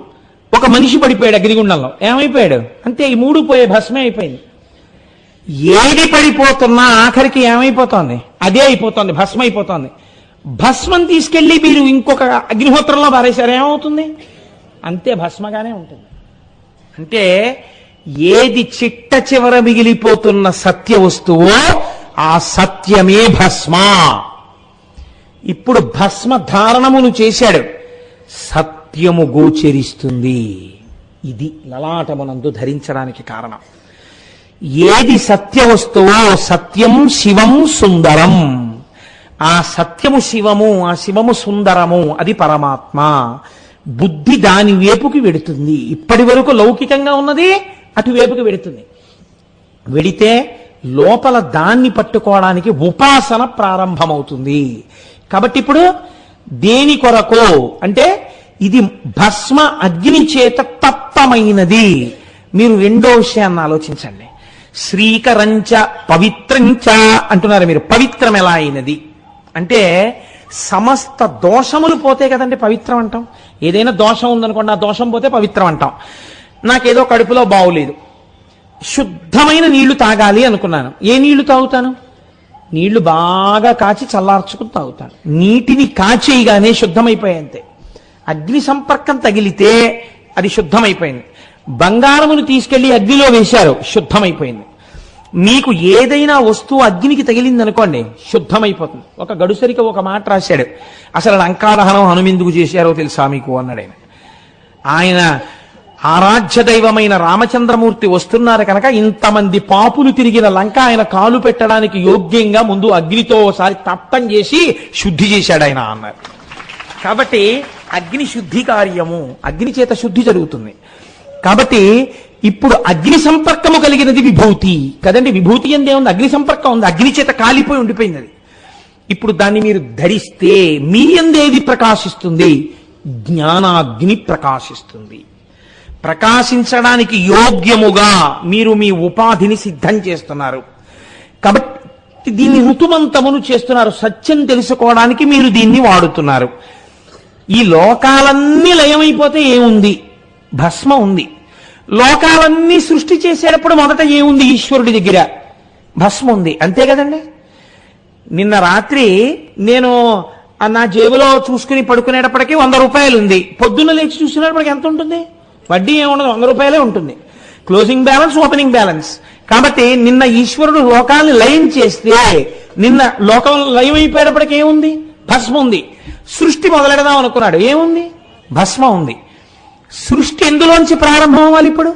ఒక మనిషి పడిపోయాడు అగ్నిగుండంలో, ఏమైపోయాడు? అంతే, ఈ 3 పోయే, భస్మే అయిపోయింది. ఏది పడిపోతున్నా ఆఖరికి ఏమైపోతోంది? అదే అయిపోతుంది, భస్మ అయిపోతుంది. భస్మం తీసుకెళ్లి మీరు ఇంకొక అగ్నిహోత్రంలో పారేశారు, ఏమవుతుంది? అంతే, భస్మగానే ఉంటుంది. అంటే ఏది చిట్ట చివర మిగిలిపోతున్న సత్య వస్తువో ఆ సత్యమే భస్మ. ఇప్పుడు భస్మ ధారణమును చేశాడు, సత్యము గోచరిస్తుంది. ఇది లలాటమునందు ధరించడానికి కారణం. ఏది సత్య వస్తువో సత్యం శివం సుందరం. ఆ సత్యము శివము, ఆ శివము సుందరము, అది పరమాత్మ. బుద్ధి దాని వైపుకి వెడుతుంది. ఇప్పటి వరకు లౌకికంగా ఉన్నది అటువైపుకి వెడుతుంది. వెడితే లోపల దాన్ని పట్టుకోవడానికి ఉపాసన ప్రారంభమవుతుంది. కాబట్టి ఇప్పుడు దేని కొరకు అంటే, ఇది భస్మ అగ్ని చేత తప్తమైనది. మీరు 2వ విషయాన్ని ఆలోచించండి. శ్రీకరంచ పవిత్రంచ అంటున్నారు మీరు. పవిత్రం ఎలా అయినది అంటే, సమస్త దోషములు పోతే కదండి పవిత్రం అంటాం. ఏదైనా దోషం ఉందనుకోండి, ఆ దోషం పోతే పవిత్రం అంటాం. నాకేదో కడుపులో బావులేదు, శుద్ధమైన నీళ్లు తాగాలి అనుకున్నాను. ఏ నీళ్లు తాగుతాను? నీళ్లు బాగా కాచి చల్లార్చుకుని తాగుతాను. నీటిని కాచేయగానే శుద్ధమైపోయాయంతే. అగ్ని సంపర్కం తగిలితే అది శుద్ధమైపోయింది. బంగారమును తీసుకెళ్లి అగ్నిలో వేశారు, శుద్ధమైపోయింది. మీకు ఏదైనా వస్తువు అగ్నికి తగిలింది అనుకోండి, శుద్ధమైపోతుంది. ఒక గడుసరికి ఒక మాట రాశాడు, అసలు లంకాదహనం హనుమెందుకు చేశారో తెలుసా మీకు అన్నాడు ఆయన. ఆరాధ్య దైవమైన రామచంద్రమూర్తి వస్తున్నారు కనుక ఇంతమంది పాపులు తిరిగిన లంక ఆయన కాలు పెట్టడానికి యోగ్యంగా ముందు అగ్నితో ఒకసారి తప్తం చేసి శుద్ధి చేశాడు ఆయన అన్నారు. కాబట్టి అగ్ని శుద్ధి కార్యము, అగ్ని చేత శుద్ధి జరుగుతుంది. కాబట్టి ఇప్పుడు అగ్ని సంపర్కము కలిగినది విభూతి కదండి. విభూతి ఎందే ఉంది, అగ్ని సంపర్కం ఉంది, అగ్ని చేత కాలిపోయి ఉండిపోయింది అది. ఇప్పుడు దాన్ని మీరు ధరిస్తే మీ ఎందేది ప్రకాశిస్తుంది? జ్ఞానాగ్ని ప్రకాశిస్తుంది. ప్రకాశించడానికి యోగ్యముగా మీరు మీ ఉపాధిని సిద్ధం చేస్తున్నారు. కాబట్టి దీన్ని ఋతుమంతమును చేస్తున్నారు. సత్యం తెలుసుకోవడానికి మీరు దీన్ని వాడుతున్నారు. ఈ లోకాలన్నీ లయమైపోతే ఏముంది? భస్మ ఉంది. లోకాలన్నీ సృష్టి చేసేటప్పుడు మొదట ఏముంది? ఈశ్వరుడి దగ్గర భస్మ ఉంది. అంతే కదండి. నిన్న రాత్రి నేను నా జేబులో చూసుకుని పడుకునేటప్పటికీ 100 రూపాయలు ఉంది. పొద్దున్న లేచి చూసినప్పటికీ ఎంత ఉంటుంది? వడ్డీ ఏముండదు, 100 రూపాయలే ఉంటుంది. Closing balance, opening balance. కాబట్టి నిన్న ఈశ్వరుడు లోకాన్ని లయం చేస్తే నిన్న లోకం లయం అయిపోయేటప్పటికి ఏముంది? భస్మ ఉంది. సృష్టి మొదలెడదాం అనుకున్నాడు, ఏముంది? భస్మ ఉంది. సృష్టి ఎందులోంచి ప్రారంభం అవ్వాలి? ఇప్పుడు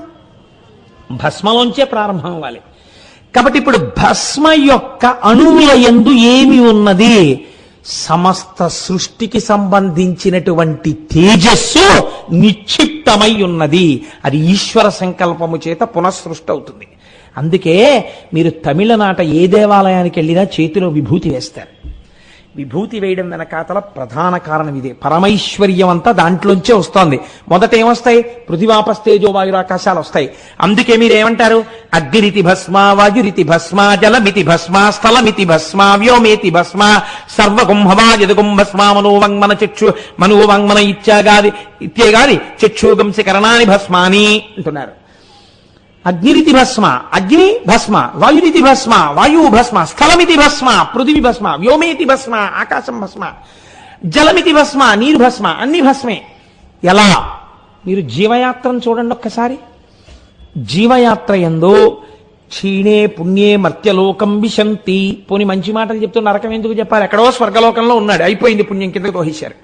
భస్మలోంచే ప్రారంభం అవ్వాలి. కాబట్టి ఇప్పుడు భస్మ యొక్క అణువుల యందు ఏమి ఉన్నది? సమస్త సృష్టికి సంబంధించినటువంటి తేజస్సు నిక్షిప్తమై ఉన్నది. అది ఈశ్వర సంకల్పము చేత పునఃసృష్టి అవుతుంది. అందుకే మీరు తమిళనాట ఏ దేవాలయానికి వెళ్ళినా చేతిలో విభూతి వేస్తారు. విభూతి వేయడం వెనకాతల ప్రధాన కారణం ఇదే. పరమైశ్వర్యం అంతా దాంట్లోంచే వస్తోంది. మొదట ఏమొస్తాయి? పృథివాపస్తేజో వాయురాకాశాలు వస్తాయి. అందుకే మీరేమంటారు? అగ్నిరితి భస్మ, వాయురితి భస్మ, జలమితి భస్మ, స్థలమితి భస్మ, వ్యోమేతి భస్మ, సర్వగుంహవా యదుగుంభస్మ, మనోవంగ్మన చక్షు మనోవంగ్మన ఇత్యేగాది చక్షుగంసి కరణాని భస్మాని అంటున్నారు. అగ్నిరితి భస్మ, అగ్ని భస్మ, వాయురితి భస్మ, వాయువు భస్మ, స్థలమితి భస్మ, పృథివీ భస్మ, వ్యోమేతి భస్మ, ఆకాశం భస్మ, జలమితి భస్మ, నీరు భస్మ, అన్ని భస్మే. ఎలా? మీరు జీవయాత్రను చూడండి ఒక్కసారి. జీవయాత్ర యందు క్షీణే పుణ్యే మర్త్యలోకం విశంతి. పోని మంచి మాటలు చెప్తూ నరకం ఎందుకు చెప్పారు? ఎక్కడో స్వర్గలోకంలో ఉన్నాడు, అయిపోయింది, పుణ్యం కిందకు తోసేశారు.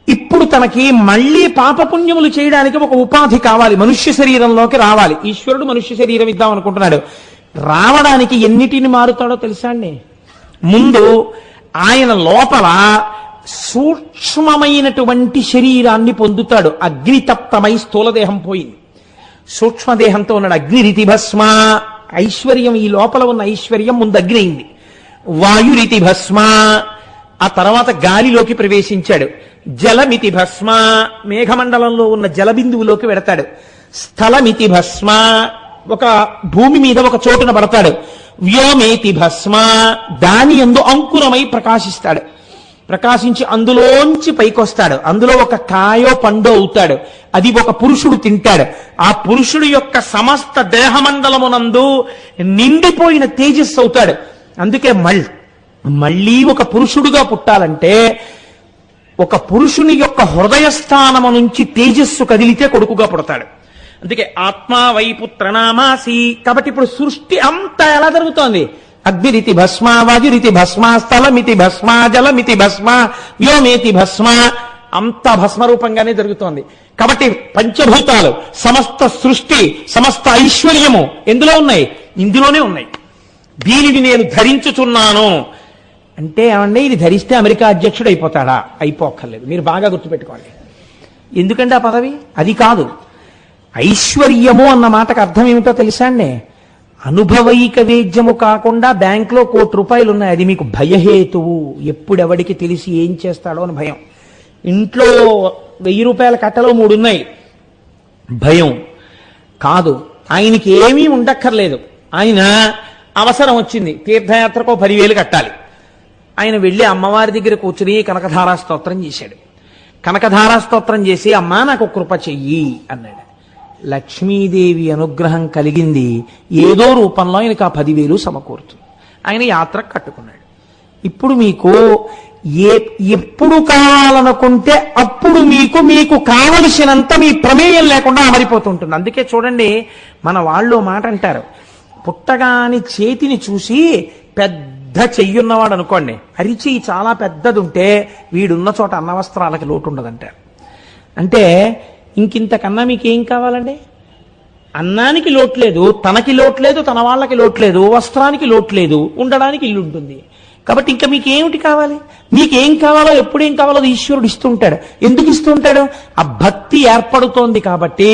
ఇప్పుడు తనకి మళ్లీ పాపపుణ్యములు చేయడానికి ఒక ఉపాధి కావాలి, మనుష్య శరీరంలోకి రావాలి. ఈశ్వరుడు మనుష్య శరీరం ఇద్దాం అనుకుంటున్నాడు. రావడానికి ఎన్నిటిని మారుతాడో తెలుసా అండి? ముందు ఆయన లోపల సూక్ష్మమైనటువంటి శరీరాన్ని పొందుతాడు. అగ్నితప్తమై స్థూలదేహం పోయింది, సూక్ష్మదేహంతో ఉన్నాడు. అగ్నిరితి భస్మ, ఐశ్వర్యం, ఈ లోపల ఉన్న ఐశ్వర్యం ముందు అగ్ని అయింది. వాయురితి భస్మ, ఆ తర్వాత గాలిలోకి ప్రవేశించాడు. జలమితి భస్మ, మేఘమండలంలో ఉన్న జలబిందువులోకి వెడతాడు. స్థలమితి భస్మ, ఒక భూమి మీద ఒక చోటున పడతాడు. వ్యోమేతి భస్మ, దాని యందు అంకురమై ప్రకాశిస్తాడు. ప్రకాశించి అందులోంచి పైకొస్తాడు. అందులో ఒక కాయో పండో అవుతాడు. అది ఒక పురుషుడు తింటాడు. ఆ పురుషుడు యొక్క సమస్త దేహమండలమునందు నిండిపోయిన తేజస్సు అవుతాడు. అందుకే మళ్ళీ ఒక పురుషుడుగా పుట్టాలంటే ఒక పురుషుని యొక్క హృదయస్థానము నుంచి తేజస్సు కదిలితే కొడుకుగా పుడతాడు. అందుకే ఆత్మా వైపుత్రనామాసి. కాబట్టి ఇప్పుడు సృష్టి అంతా ఎలా జరుగుతోంది? అగ్నిరితి భస్మ, వాయురితి భస్మ, స్థలమితి భస్మ, జలమితి భస్మ, వ్యోమేతి భస్మ, అంత భస్మరూపంగానే జరుగుతోంది. కాబట్టి పంచభూతాలు, సమస్త సృష్టి, సమస్త ఐశ్వర్యము ఎందులో ఉన్నాయి? ఇందులోనే ఉన్నాయి. దీనిని నేను ధరించుచున్నాను అంటే ఏమంటే ఇది ధరిస్తే అమెరికా అధ్యక్షుడు అయిపోతాడా? అయిపోక్కర్లేదు. మీరు బాగా గుర్తుపెట్టుకోండి. ఎందుకంటే ఆ పదవి అది కాదు. ఐశ్వర్యము అన్న మాటకు అర్థం ఏమిటో తెలుసా అండి? అనుభవైక వేద్యము కాకుండా బ్యాంకులో ₹1,00,00,000 ఉన్నాయి, అది మీకు భయహేతువు. ఎప్పుడెవడికి తెలిసి ఏం చేస్తాడో అని భయం. ఇంట్లో ₹1000 కట్టలో 3 ఉన్నాయి, భయం కాదు. ఆయనకి ఏమీ ఉండక్కర్లేదు. ఆయన అవసరం వచ్చింది, తీర్థయాత్రకు 10,000 కట్టాలి. ఆయన వెళ్ళి అమ్మవారి దగ్గర కూర్చుని కనకధారా స్తోత్రం చేశాడు. కనకధారా స్తోత్రం చేసి, అమ్మా నాకు కృప చెయ్యి అన్నాడు. లక్ష్మీదేవి అనుగ్రహం కలిగింది. ఏదో రూపంలో ఆయనకు ఆ 10,000 సమకూరుతుంది. ఆయన యాత్ర కట్టుకున్నాడు. ఇప్పుడు మీకు ఎప్పుడు కావాలనుకుంటే అప్పుడు మీకు కావలసినంత మీ ప్రమేయం లేకుండా అమరిపోతుంటుంది. అందుకే చూడండి, మన వాళ్ళు మాట అంటారు, పుట్టగాని చేతిని చూసి పెద్ద చెయ్యున్నవాడు అనుకోండి, అరిచేయి చాలా పెద్దది ఉంటే వీడున్న చోట అన్నవస్త్రాలకి లోటు ఉండదంటారు. అంటే ఇంకింతకన్నా మీకేం కావాలండి? అన్నానికి లోట్లేదు, తనకి లోట్లేదు, తన వాళ్ళకి లోట్లేదు, వస్త్రానికి లోట్లేదు, ఉండడానికి ఇల్లు ఉంటుంది. కాబట్టి ఇంకా మీకేమిటి కావాలి? మీకేం కావాలో ఎప్పుడేం కావాలో అది ఈశ్వరుడు ఇస్తుంటాడు. ఎందుకు ఇస్తుంటాడు? ఆ భక్తి ఏర్పడుతోంది కాబట్టి,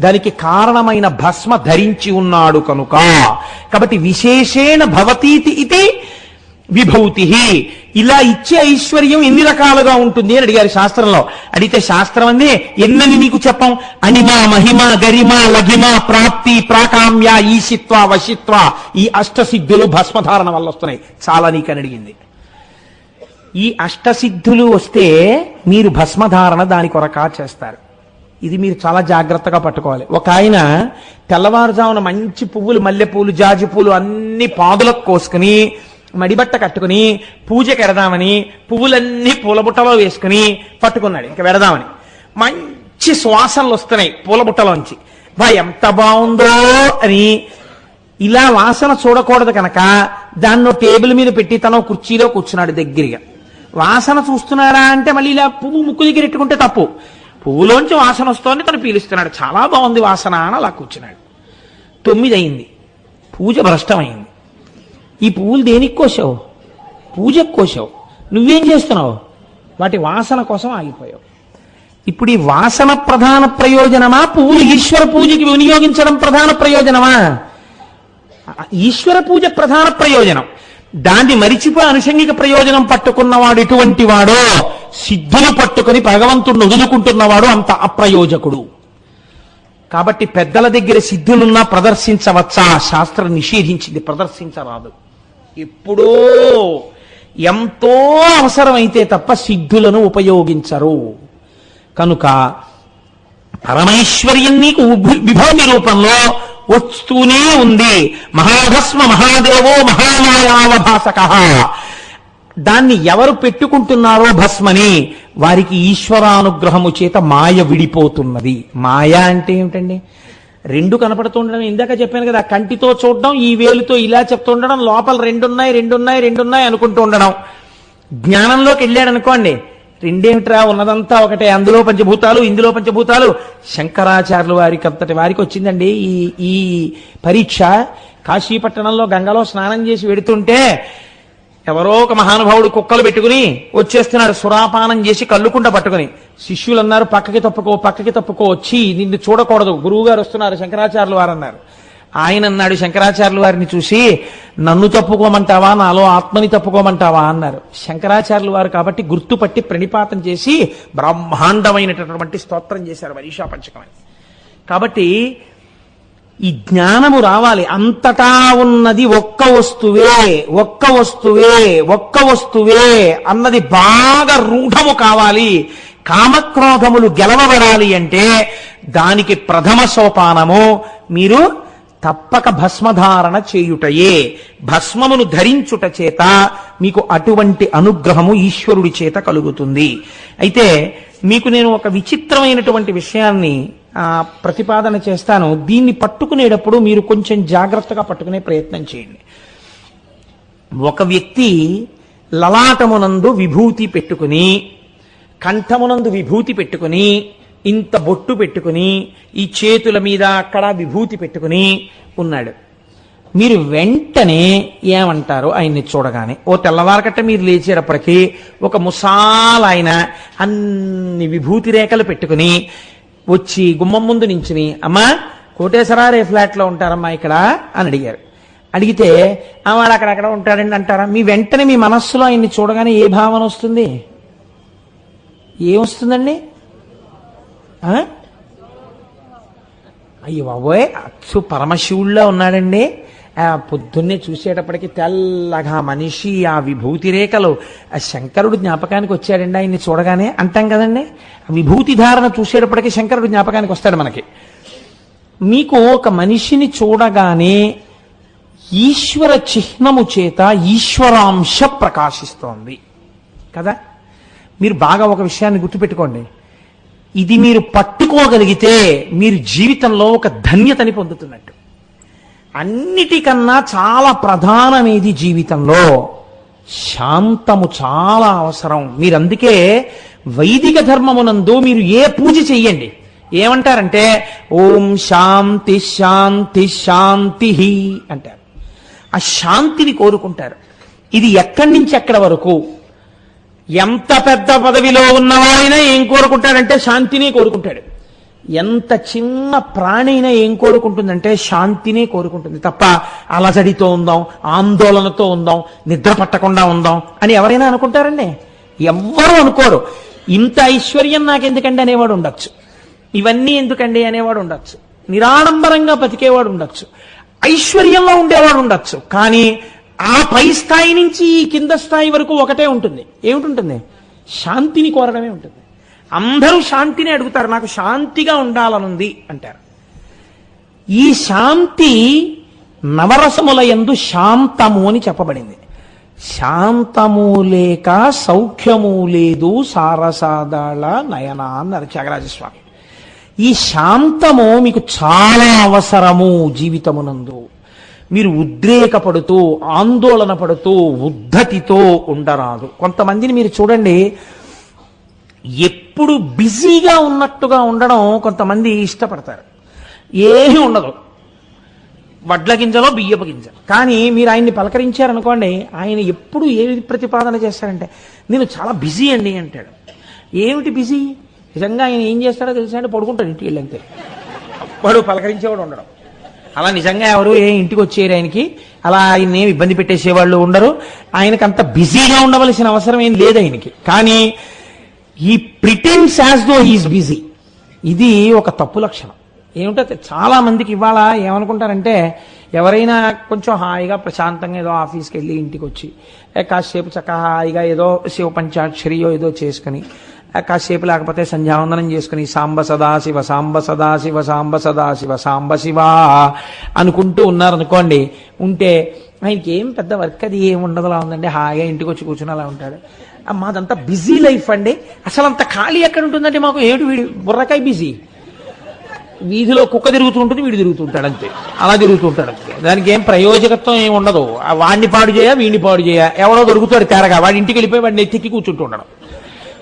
దానికి కారణమైన భస్మ ధరించి ఉన్నాడు కనుక. కాబట్టి విశేషేణ భవతీతి ఇది విభూతి. ఇలా ఇచ్చే ఐశ్వర్యం ఎన్ని రకాలుగా ఉంటుంది అని అడిగారు శాస్త్రంలో. అడిగితే శాస్త్రం అంది, ఎన్నని నీకు చెప్పం? అనిమా, మహిమ, గరిమ, లఘిమ, ప్రాప్తి, ప్రాకామ్య, ఈశిత్వ, వశిత్వ, ఈ అష్టసిద్ధులు భస్మధారణ వల్ల వస్తున్నాయి. చాలా నీకని అడిగింది. ఈ అష్టసిద్ధులు వస్తే మీరు భస్మధారణ దాని కొరకా చేస్తారు. ఇది మీరు చాలా జాగ్రత్తగా పట్టుకోవాలి. ఒక ఆయన తెల్లవారుజామున మంచి పువ్వులు, మల్లెపూలు, జాజి పూలు అన్ని పాదులకు కోసుకుని మడిబట్ట కట్టుకుని పూజకి ఎడదామని పువ్వులన్నీ పూలబుట్టలో వేసుకుని పట్టుకున్నాడు. ఇంకా వెడదామని మంచి సువాసనలు వస్తున్నాయి పూలబుట్టలోంచి. ఎంత బాగుందో అని ఇలా వాసన చూడకూడదు కనుక దాన్ని టేబుల్ మీద పెట్టి తన కుర్చీలో కూర్చున్నాడు దగ్గరగా. వాసన చూస్తున్నాడా అంటే మళ్ళీ ఇలా పువ్వు ముక్కు దగ్గర ఎట్టుకుంటే తప్పు. పువ్వులోంచి వాసన వస్తోంది, తను పీలుస్తున్నాడు. చాలా బాగుంది వాసన అని అలా కూర్చున్నాడు. 9 అయింది, పూజ భ్రష్టమైంది. ఈ పువ్వులు దేనికి కోసావు? పూజకు కోసావు. నువ్వేం చేస్తున్నావు? వాటి వాసన కోసం ఆగిపోయావు. ఇప్పుడు ఈ వాసన ప్రధాన ప్రయోజనమా, పువ్వులు ఈశ్వర పూజకి వినియోగించడం ప్రధాన ప్రయోజనమా? ఈశ్వర పూజ ప్రధాన ప్రయోజనం. దాన్ని మరిచిపోయి అనుషంగిక ప్రయోజనం పట్టుకున్నవాడు ఎటువంటి వాడో, సిద్ధులు పట్టుకుని భగవంతుడిని వదులుకుంటున్నవాడు అంత అప్రయోజకుడు. కాబట్టి పెద్దల దగ్గర సిద్ధులున్నా ప్రదర్శించవచ్చా? శాస్త్రం నిషేధించింది, ప్రదర్శించరాదు. ఎప్పుడో ఎంతో అవసరమైతే తప్ప సిద్ధులను ఉపయోగించరు. కనుక పరమైశ్వర్యం నీకు విభూతి రూపంలో వస్తూనే ఉంది. మహాభస్మ మహాదేవో మహామాయావభాసక. దాన్ని ఎవరు పెట్టుకుంటున్నారో భస్మని, వారికి ఈశ్వరానుగ్రహము చేత మాయ విడిపోతున్నది. మాయ అంటే ఏమిటండి? రెండు కనపడుతుండడం. ఇందాక చెప్పాను కదా, కంటితో చూడడం, ఈ వేలుతో ఇలా చెప్తుండడం, లోపల రెండున్నాయి అనుకుంటూ ఉండడం. జ్ఞానంలోకి వెళ్ళాడనుకోండి, రెండేమిట్రా ఉన్నదంతా ఒకటే, అందులో పంచభూతాలు ఇందులో పంచభూతాలు. శంకరాచార్యులు వారికి అంతటి వారికి వచ్చిందండి ఈ పరీక్ష. కాశీపట్టణంలో గంగలో స్నానం చేసి వెడుతుంటే ఎవరో ఒక మహానుభావుడు కుక్కలు పెట్టుకుని వచ్చేస్తున్నాడు, సురాపానం చేసి కళ్ళుకుంట పట్టుకుని. శిష్యులు అన్నారు, పక్కకి తప్పుకో, వచ్చి నిన్ను చూడకూడదు, గురువు గారు వస్తున్నారు శంకరాచార్యులు వారు అన్నారు. ఆయన అన్నాడు శంకరాచార్యులు వారిని చూసి, నన్ను తప్పుకోమంటావా, నాలో ఆత్మని తప్పుకోమంటావా అన్నారు. శంకరాచార్యులు వారు కాబట్టి గుర్తుపట్టి ప్రణిపాతం చేసి బ్రహ్మాండమైనటువంటి స్తోత్రం చేశారు మనీషా పంచకమని. కాబట్టి ఈ జ్ఞానము రావాలి. అంతటా ఉన్నది ఒక్క వస్తువే అన్నది బాగా రూఢము కావాలి. కామక్రోధములు గెలవబడాలి అంటే దానికి ప్రథమ సోపానము మీరు తప్పక భస్మధారణ చేయుటయే. భస్మమును ధరించుట చేత మీకు అటువంటి అనుగ్రహము ఈశ్వరుడి చేత కలుగుతుంది. అయితే మీకు నేను ఒక విచిత్రమైనటువంటి విషయాన్ని ప్రతిపాదన చేస్తాను. దీన్ని పట్టుకునేటప్పుడు మీరు కొంచెం జాగ్రత్తగా పట్టుకునే ప్రయత్నం చేయండి. ఒక వ్యక్తి లలాటమునందు విభూతి పెట్టుకుని, కంఠమునందు విభూతి పెట్టుకుని, ఇంత బొట్టు పెట్టుకుని, ఈ చేతుల మీద అక్కడ విభూతి పెట్టుకుని ఉన్నాడు. మీరు వెంటనే ఏమంటారు? ఆయన్ని చూడగానే ఓ తెల్లవారకట్ట మీరు లేచేటప్పటికీ ఒక ముసాలాయన అన్ని విభూతి రేఖలు పెట్టుకుని వచ్చి గుమ్మం ముందు నించుని, అమ్మా కోటేశ్వర రే ఫ్లాట్లో ఉంటారమ్మా ఇక్కడ అని అడిగారు. అడిగితే వాడు అక్కడక్కడ ఉంటాడండి అంటారా? మీ వెంటనే మీ మనస్సులో ఆయన్ని చూడగానే ఏ భావన వస్తుంది? ఏమొస్తుందండి? అయ్యో బాబోయ్, అచ్చు పరమశివుల్లో ఉన్నాడండి. పొద్దున్నే చూసేటప్పటికి తెల్లగా మనిషి, ఆ విభూతి రేఖలు, ఆ శంకరుడు జ్ఞాపకానికి వచ్చాడండి ఆయన్ని చూడగానే అంటాం కదండి. విభూతి ధారణ చూసేటప్పటికి శంకరుడు జ్ఞాపకానికి వస్తాడు మనకి. మీకు ఒక మనిషిని చూడగానే ఈశ్వర చిహ్నము చేత ఈశ్వరాంశ ప్రకాశిస్తోంది కదా. మీరు బాగా ఒక విషయాన్ని గుర్తుపెట్టుకోండి. ఇది మీరు పట్టుకోగలిగితే మీరు జీవితంలో ఒక ధన్యతని పొందుతున్నట్టు. అన్నిటికన్నా చాలా ప్రధానమేది జీవితంలో? శాంతము చాలా అవసరం. మీరు అందుకే వైదిక ధర్మమునందు మీరు ఏ పూజ చెయ్యండి, ఏమంటారంటే ఓం శాంతి శాంతి శాంతి అంటారు. ఆ శాంతిని కోరుకుంటారు. ఇది ఎక్కడి నుంచి ఎక్కడి వరకు, ఎంత పెద్ద పదవిలో ఉన్నవాడైనా ఏం కోరుకుంటాడంటే శాంతినే కోరుకుంటాడు. ఎంత చిన్న ప్రాణి అయినా ఏం కోరుకుంటుందంటే శాంతినే కోరుకుంటుంది తప్ప అలజడితో ఉందాం, ఆందోళనతో ఉందాం, నిద్ర పట్టకుండా ఉందాం అని ఎవరైనా అనుకుంటారండి? ఎవ్వరూ అనుకోరు. ఇంత ఐశ్వర్యం నాకెందుకండి అనేవాడు ఉండొచ్చు, ఇవన్నీ ఎందుకండి అనేవాడు ఉండొచ్చు, నిరాడంబరంగా బతికేవాడు ఉండొచ్చు, ఐశ్వర్యంలో ఉండేవాడు ఉండొచ్చు. కానీ ఆ పై స్థాయి నుంచి ఈ కింద స్థాయి వరకు ఒకటే ఉంటుంది. ఏమిటి? శాంతిని కోరడమే ఉంటుంది. అందరూ శాంతిని అడుగుతారు, నాకు శాంతిగా ఉండాలనుంది అంటారు. ఈ శాంతి నవరసముల యందు శాంతము అని చెప్పబడింది. శాంతము లేక సౌఖ్యము లేదు సారసాదాళ నయన అన్నారు త్యాగరాజస్వామి. ఈ శాంతము మీకు చాలా అవసరము జీవితమునందు. మీరు ఉద్రేకపడుతూ ఆందోళన పడుతూ ఉద్ధతితో ఉండరాదు. కొంతమందిని మీరు చూడండి, ఎప్పుడు బిజీగా ఉన్నట్టుగా ఉండడం కొంతమంది ఇష్టపడతారు. ఏమీ ఉండదు, వడ్ల గింజలో బియ్యపు గింజ. కానీ మీరు ఆయన్ని పలకరించారనుకోండి, ఆయన ఎప్పుడు ఏది ప్రతిపాదన చేస్తారంటే నేను చాలా బిజీ అండి అంటాడు. ఏమిటి బిజీ? నిజంగా ఆయన ఏం చేస్తాడో తెలుసా అంటే పడుకుంటాడు ఇంటికి వెళ్ళి, అంతే. వాడు పలకరించేవాడు ఉండడం. అలా నిజంగా ఎవరు ఇంటికి వచ్చేయరు ఆయనకి, అలా ఆయన ఏమి ఇబ్బంది పెట్టేసేవాళ్ళు ఉండరు. ఆయనకు అంత బిజీగా ఉండవలసిన అవసరం ఏం లేదు ఆయనకి. కానీ ఈ pretends as though he's busy, ఇది ఒక తప్పు లక్షణం. ఏమిటో చాలా మందికి ఇవాళ ఏమనుకుంటారంటే, ఎవరైనా కొంచెం హాయిగా ప్రశాంతంగా ఏదో ఆఫీస్కి వెళ్ళి ఇంటికి వచ్చి కాసేపు చక్కగా హాయిగా ఏదో శివ పంచాక్షరియో ఏదో చేసుకుని కాసేపు లేకపోతే సంధ్యావందనం చేసుకుని సాంబ సదాశివ సాంబ సదాశివ సాంబ సదాశివ సాంబ శివ అనుకుంటూ ఉన్నారనుకోండి, ఉంటే ఆయనకి ఏం పెద్ద వర్క్ అది ఏమి ఉండదులా ఉందండి, హాయిగా ఇంటికి వచ్చి కూర్చుని అలా ఉంటాడు. మాదంతా బిజీ లైఫ్ అండి. అసలు అంత ఖాళీ ఎక్కడ ఉంటుందంటే మాకు, ఏమిటి వీడి బుర్రకాయ బిజీ. వీధిలో కుక్క తిరుగుతుంటుంది, వీడు తిరుగుతుంటాడు అంతే, అలా తిరుగుతుంటాడు అంతే. దానికి ఏం ప్రయోజకత్వం ఏమి ఉండదు. వాడిని పాడు చేయ వీడిని పాడు చేయ, ఎవడో దొరుకుతాడు తేరగా, వాడి ఇంటికి వెళ్ళిపోయి వాడిని ఎత్తికి కూర్చుంటుండడం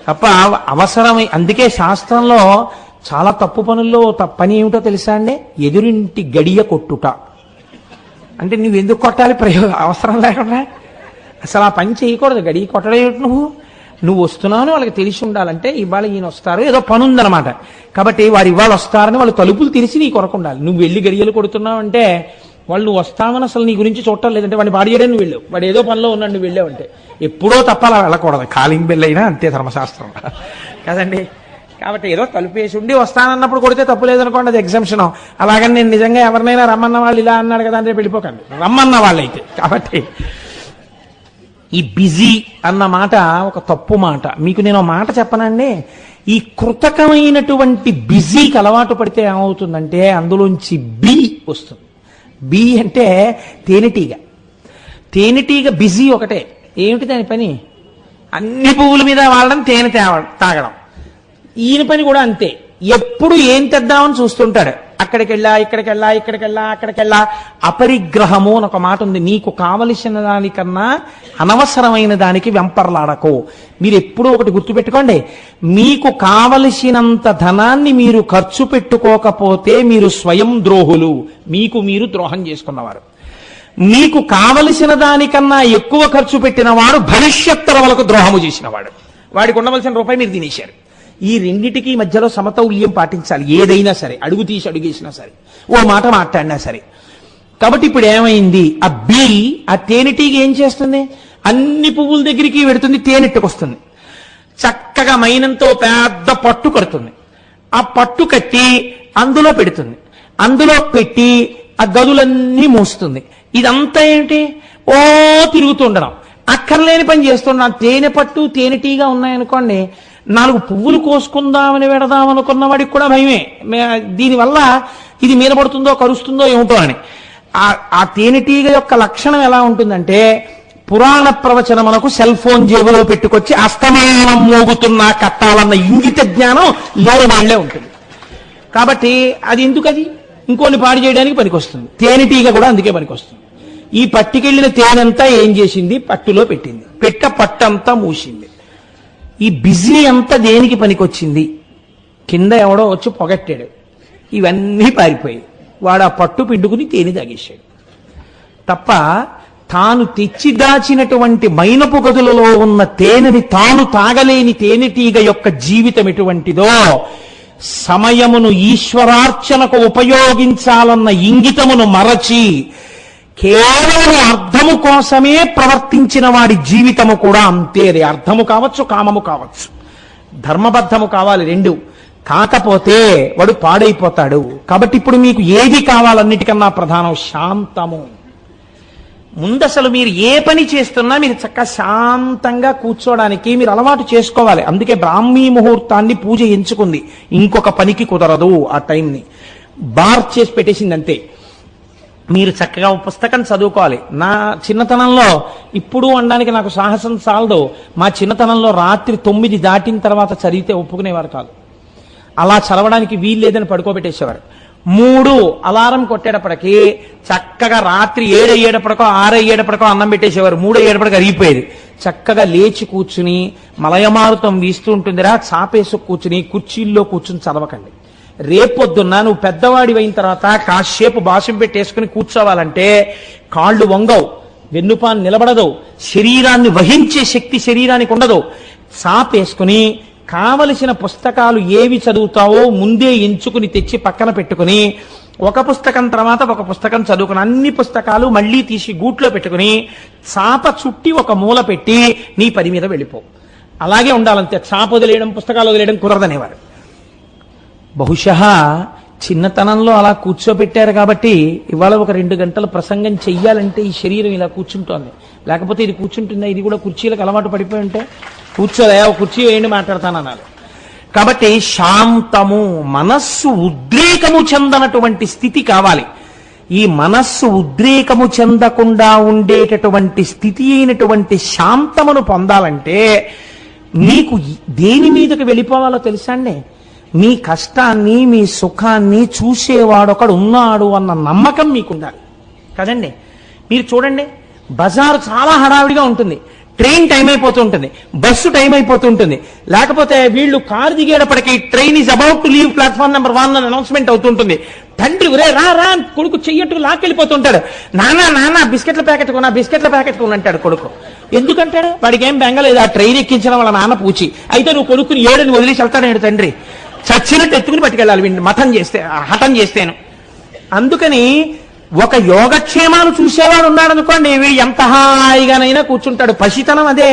తప్ప అవసరమై. అందుకే శాస్త్రంలో చాలా తప్పు పనుల్లో పని ఏమిటో తెలుసా అండి? ఎదురింటి గడియ కొట్టుట. అంటే నువ్వు ఎందుకు కొట్టాలి అవసరం లేకుండా? అసలు ఆ పని చేయకూడదు. గడియ కొట్టడం ఏమిటి? నువ్వు వస్తున్నావు వాళ్ళకి తెలిసి ఉండాలంటే ఇవాళ ఈయన వస్తారు, ఏదో పని ఉందన్నమాట, కాబట్టి వారు ఇవాళ వస్తారని వాళ్ళు తలుపులు తెరిచి నీ కొరకు ఉండాలి. నువ్వు వెళ్ళి గడియలు కొడుతున్నావు అంటే వాళ్ళు నువ్వు వస్తామని అసలు నీ గురించి చూడటం లేదంటే వాడిని పాడు చేయడానికి నువ్వు వెళ్ళావు, వాడు ఏదో పనిలో ఉన్నాడు నువ్వు వెళ్ళావంటే. ఎప్పుడో తప్ప అలా వెళ్ళకూడదు. కాలింగ్ బెల్ అయినా అంతే ధర్మశాస్త్రం కదండి. కాబట్టి ఏదో తలుపు వేసి ఉండి వస్తానన్నప్పుడు కొడితే తప్పు లేదనుకోండి, అది ఎగ్జామ్షన్. అలాగని నేను నిజంగా ఎవరినైనా రమ్మన్న వాళ్ళు ఇలా అన్నాడు కదా అంటే వెళ్ళిపోకండి, రమ్మన్న వాళ్ళైతే. కాబట్టి ఈ బిజీ అన్న మాట ఒక తప్పు మాట. మీకు నేను మాట చెప్పనండి, ఈ కృతకమైనటువంటి బిజీకి అలవాటు పడితే ఏమవుతుందంటే అందులోంచి బి వస్తుంది. బి అంటే తేనెటీగ. తేనెటీగ బిజీ ఒకటే. ఏమిటి దాని పని? అన్ని పువ్వుల మీద వాడడం, తేనె తాగడం. ఈయన పని కూడా అంతే. ఎప్పుడు ఏం తెద్దామని చూస్తుంటాడు. అక్కడికెళ్ళా ఇక్కడికెళ్ళా ఇక్కడికెళ్ళా అక్కడికెళ్ళా. అపరిగ్రహము అని ఒక మాట ఉంది. నీకు కావలసిన దానికన్నా అనవసరమైన దానికి వెంపర్లాడకో. మీరు ఎప్పుడూ ఒకటి గుర్తుపెట్టుకోండి, మీకు కావలసినంత ధనాన్ని మీరు ఖర్చు పెట్టుకోకపోతే మీరు స్వయం ద్రోహులు, మీకు మీరు ద్రోహం చేసుకున్నవారు. మీకు కావలసిన దానికన్నా ఎక్కువ ఖర్చు పెట్టిన వాడు భవిష్యత్ తరాలకు ద్రోహము చేసినవాడు. వాడికి ఉండవలసిన రూపాయి మీరు తినేశారు. ఈ రెండిటికి మధ్యలో సమతౌల్యం పాటించాలి. ఏదైనా సరే, అడుగు తీసి అడుగేసినా సరే, ఓ మాట మాట్లాడినా సరే. కాబట్టి ఇప్పుడు ఏమైంది? ఆ బి, ఆ తేనెటీగ ఏం చేస్తుంది? అన్ని పువ్వుల దగ్గరికి వెడుతుంది, తేనెట్టుకొస్తుంది. చక్కగా మైనంతో పెద్ద పట్టు కడుతుంది. ఆ పట్టు కట్టి అందులో పెడుతుంది. అందులో పెట్టి ఆ గదులన్నీ మూస్తుంది. ఇదంతా ఏంటి? ఓ తిరుగుతుండడం, అక్కర్లేని పని చేస్తున్నాం. తేనె పట్టు తేనెటీగా ఉన్నాయనుకోండి, 4 పువ్వులు కోసుకుందామని వెడదామనుకున్న వాడికి కూడా భయమే. దీనివల్ల ఇది మీద పడుతుందో కరుస్తుందో ఏమిటో అని. ఆ తేనెటీగ యొక్క లక్షణం ఎలా ఉంటుందంటే, పురాణ ప్రవచనములకు సెల్ ఫోన్ జేబులో పెట్టుకొచ్చి అస్తమానం మోగుతున్నా కట్టాలన్న ఇంగిత జ్ఞానం లేని వాళ్లే ఉంటుంది. కాబట్టి అది ఎందుకు? అది ఇంకోని పాడు చేయడానికి పనికొస్తుంది. తేనెటీగ కూడా అందుకే పనికొస్తుంది. ఈ పట్టుకెళ్లిన తేనెంతా ఏం చేసింది? పట్టులో పెట్టింది. పట్టంతా మూసింది. ఈ బిజీ అంతా దేనికి పనికొచ్చింది? కింద ఎవడో వచ్చి పొగట్టాడు, ఇవన్నీ పారిపోయాయి. వాడు ఆ పట్టు పిండుకుని తేనె తాగేశాడు తప్ప తాను తెచ్చి దాచినటువంటి మైనపు గదులలో ఉన్న తేనెని తాను తాగలేని తేనెటీగ యొక్క జీవితం ఎటువంటిదో, సమయమును ఈశ్వరార్చనకు ఉపయోగించాలన్న ఇంగితమును మరచి కేవలం అర్థము కోసమే ప్రవర్తించిన వాడి జీవితము కూడా అంతే. అది అర్థము కావచ్చు, కామము కావచ్చు, ధర్మబద్ధము కావాలి రెండు. కాకపోతే వాడు పాడైపోతాడు. కాబట్టి ఇప్పుడు మీకు ఏది కావాలన్నిటికన్నా ప్రధానం శాంతము. ముందసలు మీరు ఏ పని చేస్తున్నా మీరు చక్కగా శాంతంగా కూర్చోడానికి మీరు అలవాటు చేసుకోవాలి. అందుకే బ్రాహ్మీ ముహూర్తాన్ని పూజ ఎంచుకుంది, ఇంకొక పనికి కుదరదు. ఆ టైంని బార్ చేసి పెట్టేసింది అంతే. మీరు చక్కగా పుస్తకం చదువుకోవాలి. నా చిన్నతనంలో, ఇప్పుడు అనడానికి నాకు సాహసం చాలదు, మా చిన్నతనంలో రాత్రి 9 దాటిన తర్వాత చదివితే ఒప్పుకునేవారు కాదు. అలా చదవడానికి వీలు లేదని పడుకోబెట్టేసేవారు. 3 అలారం కొట్టేటప్పటికి చక్కగా రాత్రి 7 అయ్యేటప్పటికో 6 అయ్యేటప్పటికో అన్నం పెట్టేసేవారు. 3 అయ్యేటప్పటికి అరిగిపోయేది. చక్కగా లేచి కూర్చుని మలయమారుతం వీస్తూ ఉంటుందిరా, చాపేసు కూర్చుని కుర్చీల్లో కూర్చుని చదవకండి. రేపొద్దున్న నువ్వు పెద్దవాడి అయిన తర్వాత కాసేపు బాసం పెట్టేసుకుని కూర్చోవాలంటే కాళ్ళు వంగవు, వెన్నుపాన్ నిలబడదు, శరీరాన్ని వహించే శక్తి శరీరానికి ఉండదు. చాపేసుకుని కావలసిన పుస్తకాలు ఏవి చదువుతావో ముందే ఎంచుకుని తెచ్చి పక్కన పెట్టుకుని ఒక పుస్తకం తర్వాత ఒక పుస్తకం చదువుకుని అన్ని పుస్తకాలు మళ్లీ తీసి గూట్లో పెట్టుకుని చాప చుట్టి ఒక మూల పెట్టి నీ పని మీద వెళ్ళిపో. అలాగే ఉండాలంతే. చాప వదిలేయడం, పుస్తకాలు వదిలేయడం కుదరదనేవారు. బహుశా చిన్నతనంలో అలా కూర్చోబెట్టారు కాబట్టి ఇవాళ ఒక 2 గంటలు ప్రసంగం చెయ్యాలంటే ఈ శరీరం ఇలా కూర్చుంటోంది. లేకపోతే ఇది కూర్చుంటుందా? ఇది కూడా కుర్చీలకు అలవాటు పడిపోయి ఉంటే కూర్చోదా, ఒక కుర్చీ వేయండి మాట్లాడతానన్నారు. కాబట్టి శాంతము, మనస్సు ఉద్రేకము చెందనటువంటి స్థితి కావాలి. ఈ మనస్సు ఉద్రేకము చెందకుండా ఉండేటటువంటి స్థితి అయినటువంటి శాంతమును పొందాలంటే మీకు దేని మీదకి వెళ్ళిపోవాలో తెలుసా అండి? మీ కష్టాన్ని, మీ సుఖాన్ని చూసేవాడొకడు ఉన్నాడు అన్న నమ్మకం మీకు ఉండాలి కదండి. మీరు చూడండి, బజారు చాలా హడావిడిగా ఉంటుంది, ట్రైన్ టైం అయిపోతూ ఉంటుంది, బస్సు టైం అయిపోతూ ఉంటుంది. లేకపోతే వీళ్ళు కారు దిగేటప్పటికి train is about to leave platform number 1 అని అనౌన్స్మెంట్ అవుతుంటుంది. తండ్రి ఒరే రా రా కొడుకు చెయ్యట్టుకు లాక్కెళ్ళిపోతుంటాడు. నానా బిస్కెట్ల ప్యాకెట్ కొన అంటాడు కొడుకు. ఎందుకంటాడు? వాడికి ఏం బెంగలేదు, ఆ ట్రైన్ ఎక్కించిన వాళ్ళ నాన్న పూచి. అయితే నువ్వు కొడుకుని 7 వదిలేసి వెళ్తాడు తండ్రి. చచ్చినట్టు ఎత్తుకుని పట్టుకెళ్ళాలి వీడిని హఠం చేస్తేను. అందుకని ఒక యోగక్షేమాలు చూసేవాడు ఉన్నాడు అనుకోండి, వీడు ఎంత హాయిగానైనా కూర్చుంటాడు. పసితనం అదే.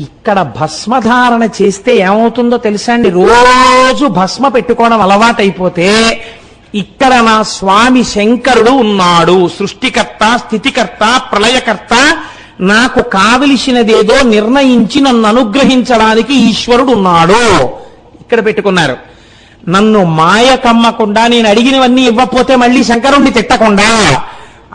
ఇక్కడ భస్మధారణ చేస్తే ఏమవుతుందో తెలుసా అండి? రోజు భస్మ పెట్టుకోవడం అలవాటైపోతే ఇక్కడ నా స్వామి శంకరుడు ఉన్నాడు, సృష్టికర్త, స్థితికర్త, ప్రళయకర్త, నాకు కావలసినదేదో నిర్ణయించి నన్ను అనుగ్రహించడానికి ఈశ్వరుడు ఉన్నాడు. ఇక్కడ పెట్టుకున్నారు. నన్ను మాయ కమ్మకుండా, నేను అడిగినవన్నీ ఇవ్వకపోతే మళ్ళీ శంకరుణ్ణి తిట్టకుండా,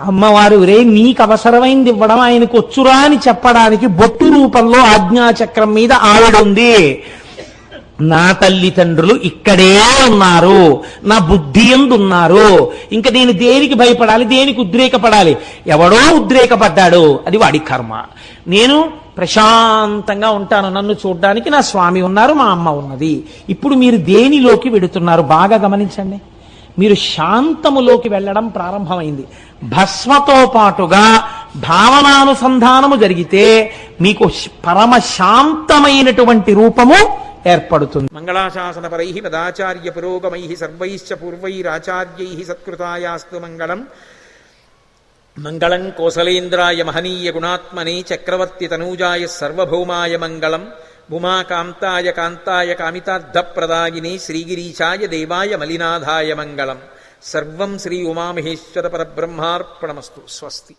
అమ్మవారు రే నీకు అవసరమైంది ఇవ్వడం ఆయనకు వచ్చురా అని చెప్పడానికి బొట్టు రూపంలో ఆజ్ఞాచక్రం మీద ఆవిడుంది. నా తల్లిదండ్రులు ఇక్కడే ఉన్నారు, నా బుద్ధి ఎందున్నారు. ఇంకా నేను దేనికి భయపడాలి, దేనికి ఉద్రేకపడాలి? ఎవడో ఉద్రేకపడ్డాడు, అది వాడి కర్మ. నేను ప్రశాంతంగా ఉంటాను, నన్ను చూడ్డానికి నా స్వామి ఉన్నారు, మా అమ్మ ఉన్నది. ఇప్పుడు మీరు దేనిలోకి వెడుతున్నారు బాగా గమనించండి. మీరు శాంతములోకి వెళ్ళడం ప్రారంభమైంది. భస్మతో పాటుగా భావనానుసంధానము జరిగితే మీకు పరమ శాంతమైనటువంటి రూపము ఏర్పడుతుంది. మంగళాశాసనపరై పదాచార్య పురోగమై సర్వైశ్చ పూర్వైరాచార్యై సత్కృతాయాస్తు మంగళం. మంగళం కోసలేంద్రాయ మహనీయ గుణాత్మనే చక్రవర్తి తనూజాయ సర్వభౌమాయ మంగళం. ఉమాకాంతాయ కాంతాయ కామితార్థప్రదాయినే శ్రీగిరీశాయ దేవాయ మలినాథాయ మంగళం. సర్వం శ్రీ ఉమామహేశ్వర పరబ్రహ్మార్పణమస్తు. స్వస్తి.